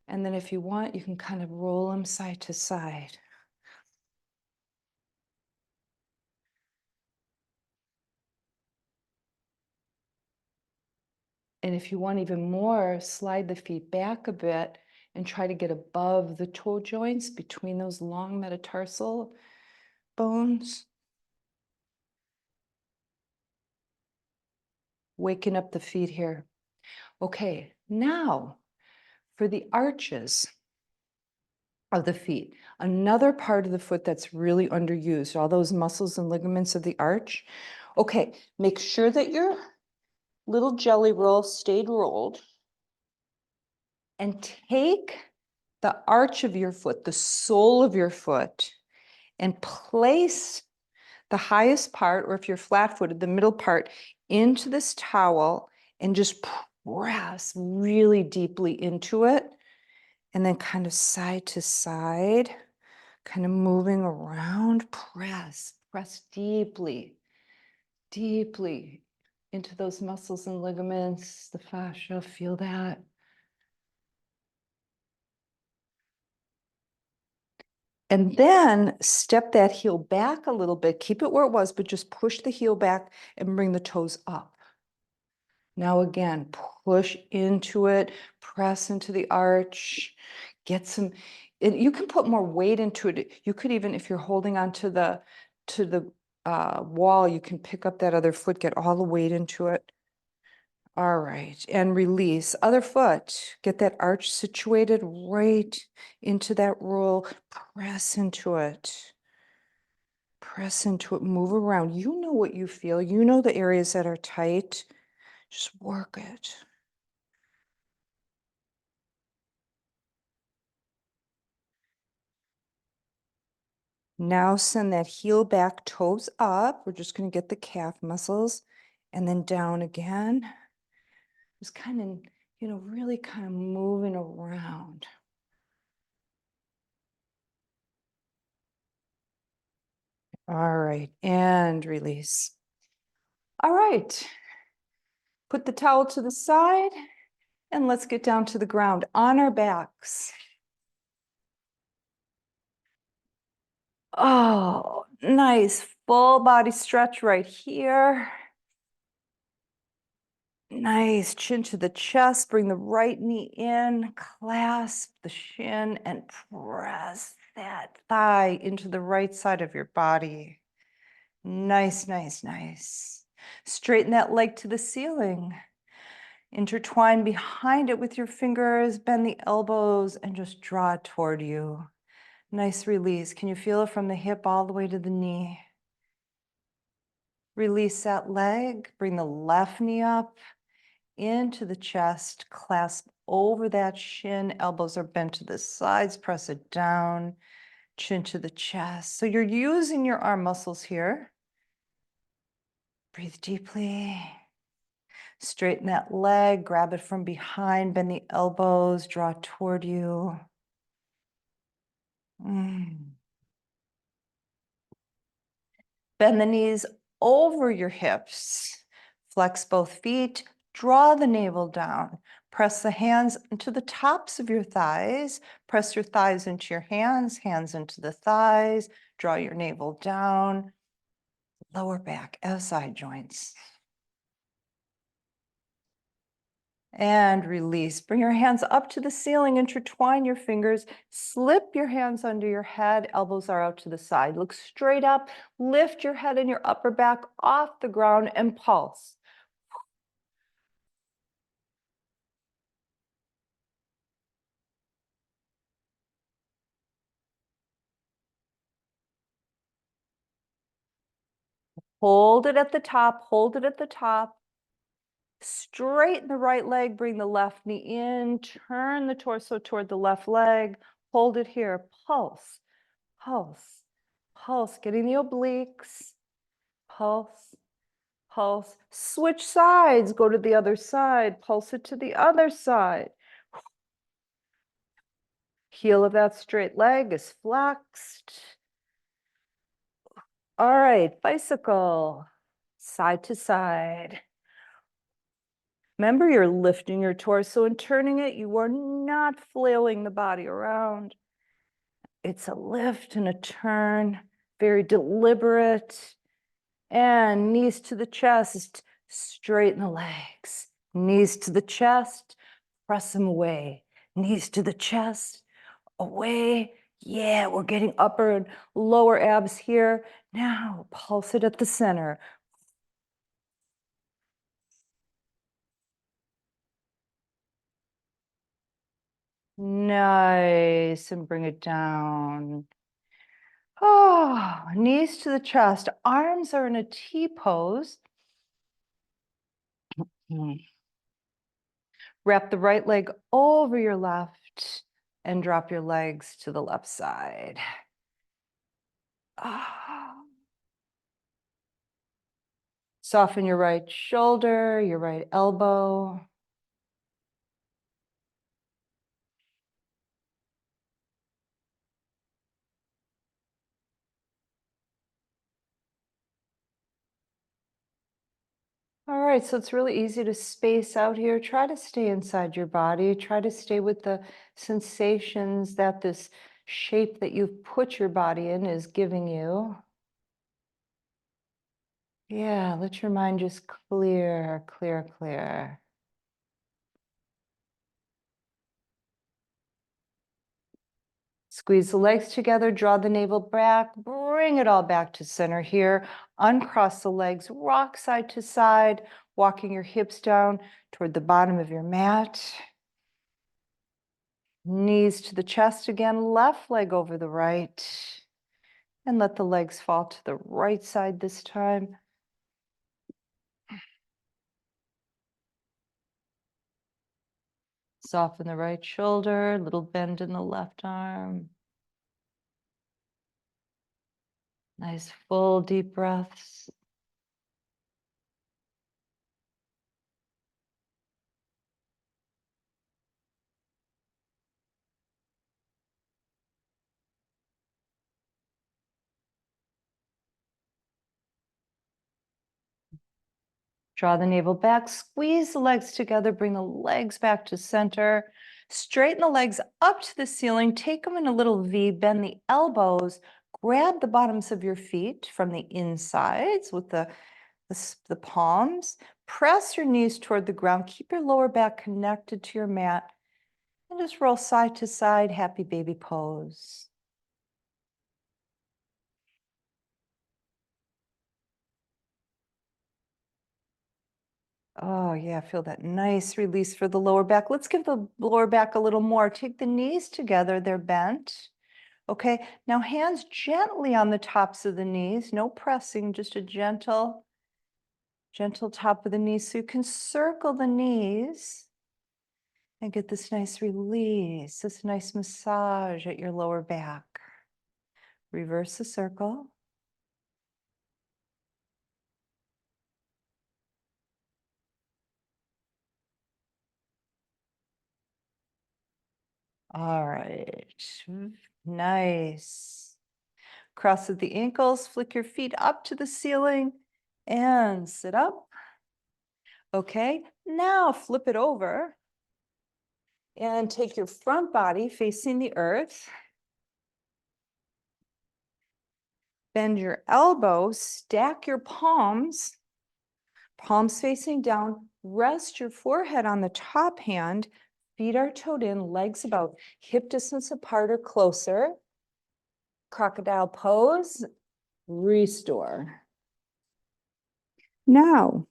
And then if you want, you can kind of roll them side to side. And if you want even more, slide the feet back a bit and try to get above the toe joints between those long metatarsal bones. Waking up the feet here. Okay, now for the arches of the feet, another part of the foot that's really underused, all those muscles and ligaments of the arch. Okay, make sure that your little jelly roll stayed rolled, and take the arch of your foot, the sole of your foot, and place the highest part, or if you're flat-footed, the middle part, into this towel and just press really deeply into it. And then kind of side to side, kind of moving around, press deeply, deeply into those muscles and ligaments, the fascia, feel that. And then step that heel back a little bit. Keep it where it was, but just push the heel back and bring the toes up. Now again, push into it, press into the arch, get some, you can put more weight into it. You could even, if you're holding on to the wall, you can pick up that other foot, get all the weight into it. All right, and release. Other foot, get that arch situated right into that roll. Press into it. Press into it, move around. You know what you feel. You know the areas that are tight. Just work it. Now send that heel back, toes up. We're just going to get the calf muscles and then down again. Just kind of, really kind of moving around. All right, and release. All right, put the towel to the side and let's get down to the ground on our backs. Oh, nice full body stretch right here. Nice, chin to the chest, bring the right knee in, clasp the shin and press that thigh into the right side of your body. Nice, nice, nice. Straighten that leg to the ceiling. Intertwine behind it with your fingers, bend the elbows and just draw it toward you. Nice release. Can you feel it from the hip all the way to the knee? Release that leg, bring the left knee up into the chest, clasp over that shin, elbows are bent to the sides, press it down, chin to the chest. So you're using your arm muscles here. Breathe deeply. Straighten that leg, grab it from behind, bend the elbows, draw toward you. Bend the knees over your hips. Flex both feet, draw the navel down. Press the hands into the tops of your thighs. Press your thighs into your hands, hands into the thighs. Draw your navel down. Lower back, SI joints. And release. Bring your hands up to the ceiling, intertwine your fingers, slip your hands under your head, elbows are out to the side. Look straight up, lift your head and your upper back off the ground and pulse. Hold it at the top, hold it at the top. Straighten the right leg, bring the left knee in, turn the torso toward the left leg, hold it here, pulse, pulse, pulse, getting the obliques, pulse, pulse, switch sides, go to the other side, pulse it to the other side. Heel of that straight leg is flexed. All right, bicycle, side to side. Remember, you're lifting your torso and turning it. You are not flailing the body around. It's a lift and a turn, very deliberate. And knees to the chest, straighten the legs. Knees to the chest, press them away. Knees to the chest, away. Yeah, we're getting upper and lower abs here. Now, pulse it at the center. Nice, and bring it down. Oh, knees to the chest, arms are in a T pose. Wrap the right leg over your left and drop your legs to the left side. Soften your right shoulder, your right elbow. All right, so it's really easy to space out here. Try to stay inside your body. Try to stay with the sensations that this shape that you've put your body in is giving you. Yeah, let your mind just clear, clear, clear. Squeeze the legs together, draw the navel back, bring it all back to center here. Uncross the legs, rock side to side, walking your hips down toward the bottom of your mat. Knees to the chest again, left leg over the right. And let the legs fall to the right side this time. Soften the right shoulder, little bend in the left arm. Nice full deep breaths. Draw the navel back, squeeze the legs together, bring the legs back to center. Straighten the legs up to the ceiling, take them in a little V, bend the elbows, grab the bottoms of your feet from the insides with the palms. Press your knees toward the ground, keep your lower back connected to your mat, and just roll side to side, happy baby pose. Oh yeah, feel that nice release for the lower back. Let's give the lower back a little more. Take the knees together, they're bent. Okay, now hands gently on the tops of the knees, no pressing, just a gentle top of the knees. So you can circle the knees and get this nice release, this nice massage at your lower back. Reverse the circle. All right, nice. Cross at the ankles, flick your feet up to the ceiling and sit up. Okay, now flip it over and take your front body facing the earth. Bend your elbows, stack your palms, palms facing down. Rest your forehead on the top hand. Feet are toed in, legs about hip distance apart or closer. Crocodile pose, restore. Now,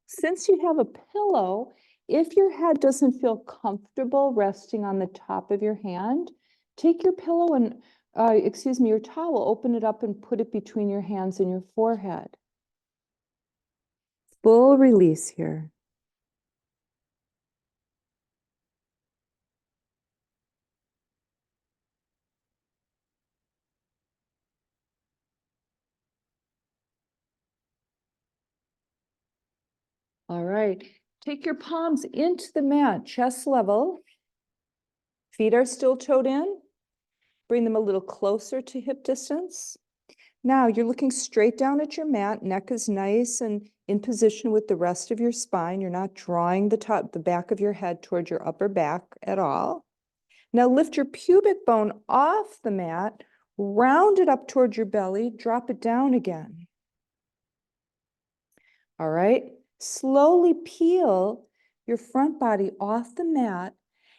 since you have a pillow, if your head doesn't feel comfortable resting on the top of your hand, take your pillow and, your towel, open it up and put it between your hands and your forehead. Full release here. All right, take your palms into the mat, chest level. Feet are still toed in. Bring them a little closer to hip distance. Now you're looking straight down at your mat. Neck is nice and in position with the rest of your spine. You're not drawing the back of your head towards your upper back at all. Now lift your pubic bone off the mat, round it up towards your belly, drop it down again. All right, slowly peel your front body off the mat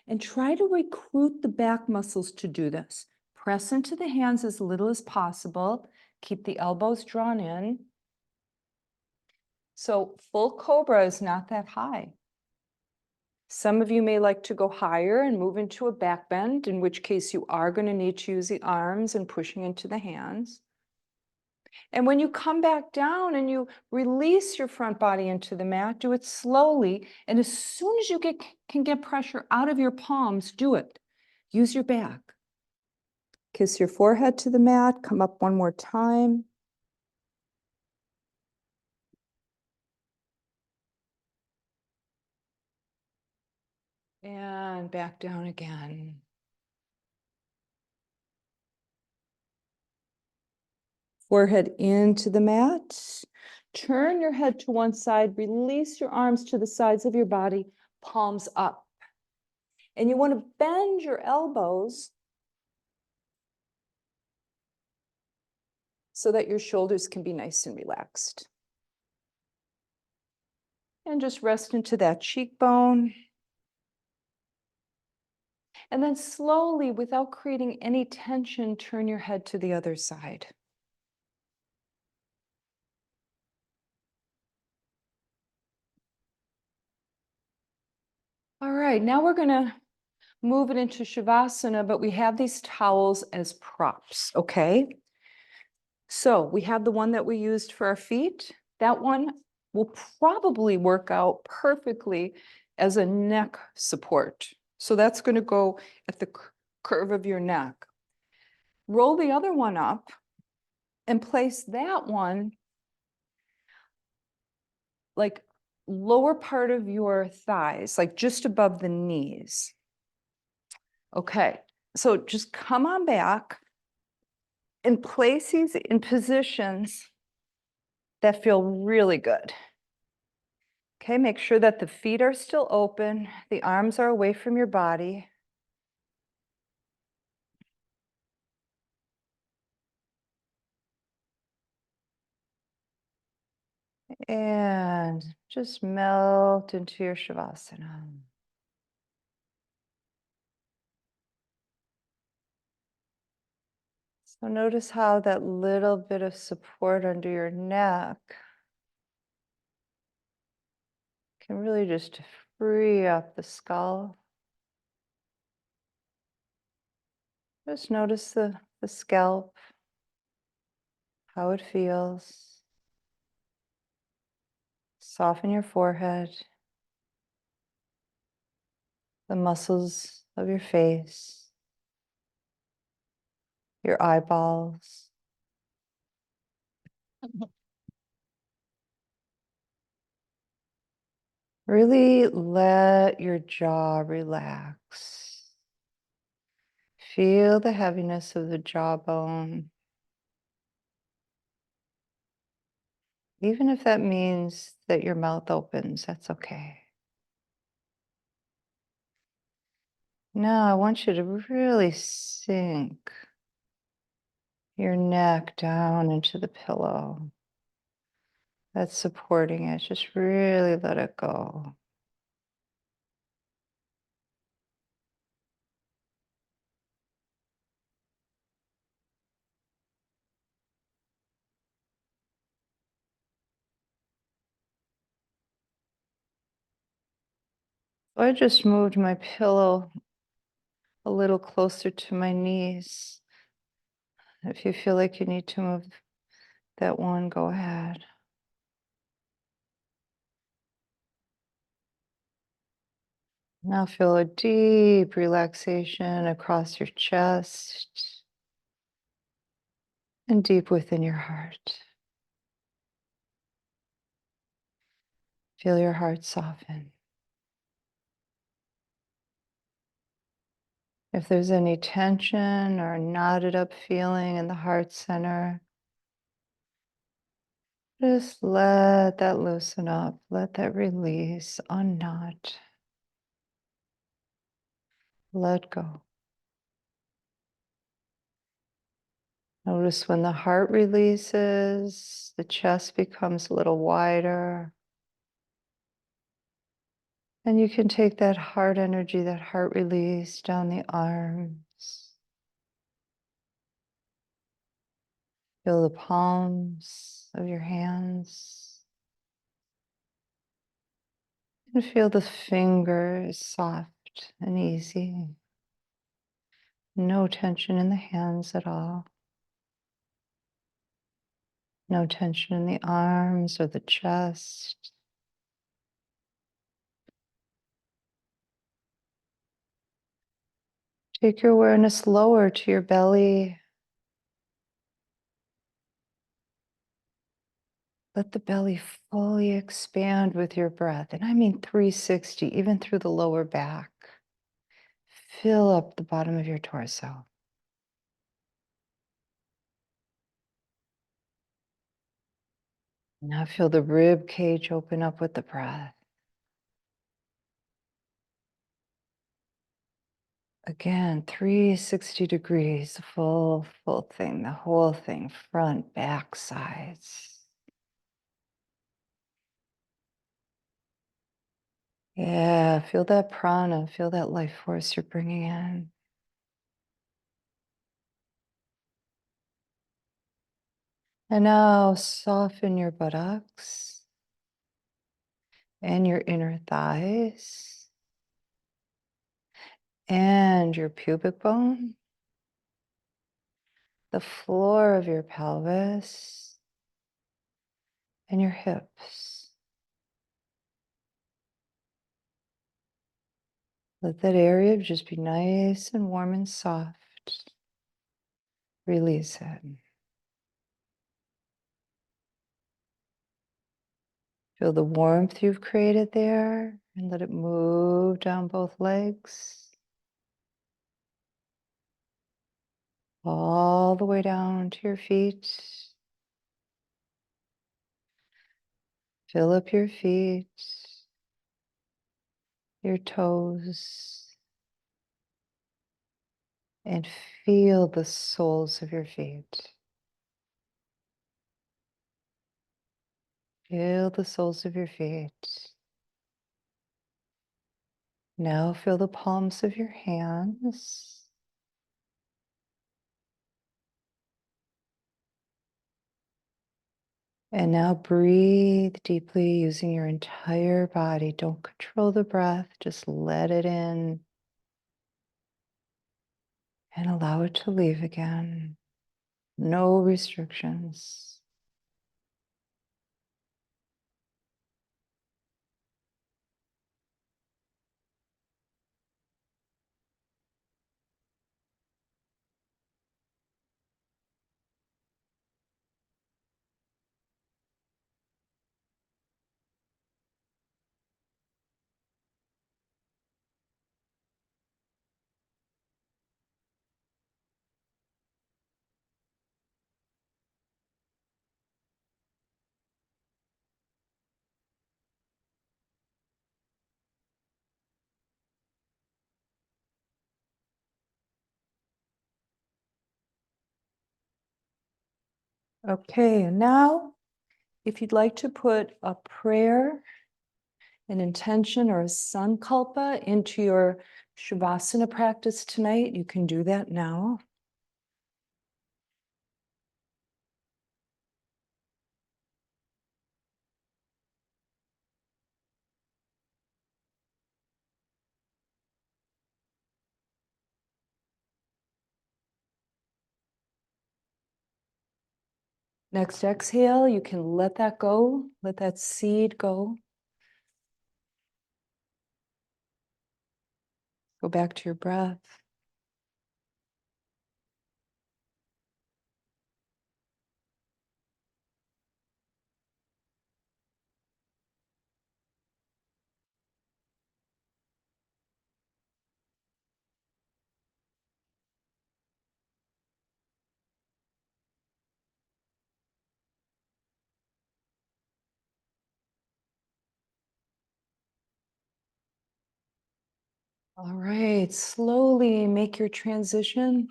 and try to recruit the back muscles to do this. Press into the hands as little as possible. Keep the elbows drawn in. So full cobra is not that high. Some of you may like to go higher and move into a back bend, in which case you are going to need to use the arms and pushing into the hands. And when you come back down and you release your front body into the mat, do it slowly. And as soon as you can get pressure out of your palms, do it. Use your back. Kiss your forehead to the mat. Come up one more time. And back down again. Forehead into the mat. Turn your head to one side. Release your arms to the sides of your body. Palms up. And you want to bend your elbows so that your shoulders can be nice and relaxed. And just rest into that cheekbone. And then slowly, without creating any tension, turn your head to the other side. All right, now we're gonna move it into Shavasana, but we have these towels as props, okay? So we have the one that we used for our feet. That one will probably work out perfectly as a neck support. So that's gonna go at the curve of your neck. Roll the other one up and place that one like lower part of your thighs, like just above the knees. Okay, so just come on back and place these in positions that feel really good. Okay, make sure that the feet are still open, the arms are away from your body. And just melt into your Shavasana. So notice how that little bit of support under your neck can really just free up the skull. Just notice the scalp, how it feels. Soften your forehead, the muscles of your face, your eyeballs. Really let your jaw relax. Feel the heaviness of the jawbone. Even if that means that your mouth opens, that's okay. Now I want you to really sink your neck down into the pillow that's supporting it. Just really let it go. So I just moved my pillow a little closer to my knees. If you feel like you need to move that one, go ahead. Now feel a deep relaxation across your chest and deep within your heart. Feel your heart soften. If there's any tension or knotted up feeling in the heart center, just let that loosen up. Let that release, unknot. Let go. Notice when the heart releases, the chest becomes a little wider. And you can take that heart energy, that heart release down the arms. Feel the palms of your hands. And feel the fingers soft and easy. No tension in the hands at all. No tension in the arms or the chest. Take your awareness lower to your belly. Let the belly fully expand with your breath. And I mean 360, even through the lower back. Fill up the bottom of your torso. Now feel the rib cage open up with the breath. Again, 360 degrees, full thing, the whole thing, front, back, sides. Yeah, feel that prana, feel that life force you're bringing in. And now soften your buttocks and your inner thighs and your pubic bone, the floor of your pelvis and your hips. Let that area just be nice and warm and soft. Release it. Feel the warmth you've created there and let it move down both legs. All the way down to your feet. Fill up your feet, your toes, and feel the soles of your feet. Feel the soles of your feet. Now feel the palms of your hands. And now breathe deeply using your entire body. Don't control the breath, just let it in and allow it to leave again. No restrictions. Okay, and now if you'd like to put a prayer, an intention, or a sankalpa into your Shavasana practice tonight, you can do that now. Next exhale, you can let that go, let that seed go. Go back to your breath. All right, slowly make your transition.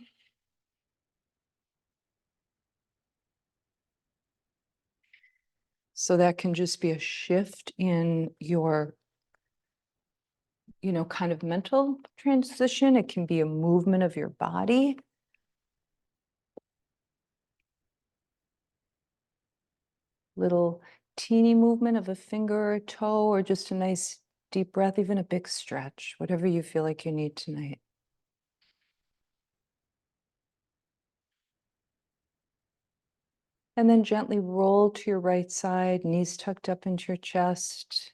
So that can just be a shift in your, kind of mental transition. It can be a movement of your body. Little teeny movement of a finger or a toe, or just a nice deep breath, even a big stretch, whatever you feel like you need tonight. And then gently roll to your right side, knees tucked up into your chest.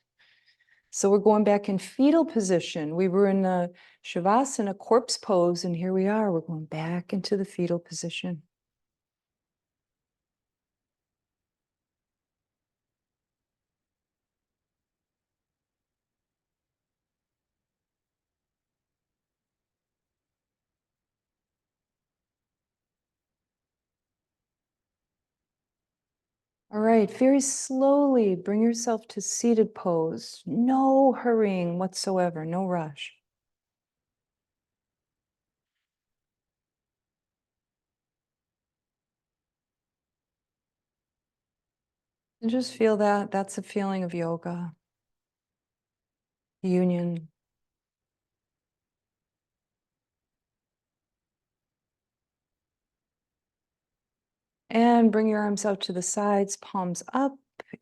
So we're going back in fetal position. We were in the Shavasana corpse pose, and here we are. We're going back into the fetal position. All right, very slowly bring yourself to seated pose. No hurrying whatsoever, no rush. And just feel that. That's a feeling of yoga. Union. And bring your arms out to the sides, palms up.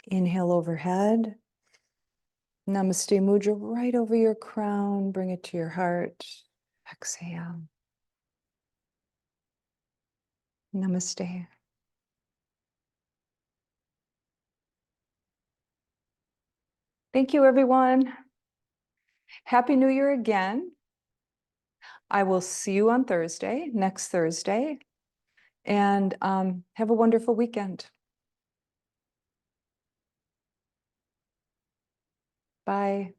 Inhale overhead. Namaste Mudra right over your crown. Bring it to your heart. Exhale. Namaste. Thank you, everyone. Happy New Year again. I will see you on Thursday, next Thursday, and have a wonderful weekend. Bye.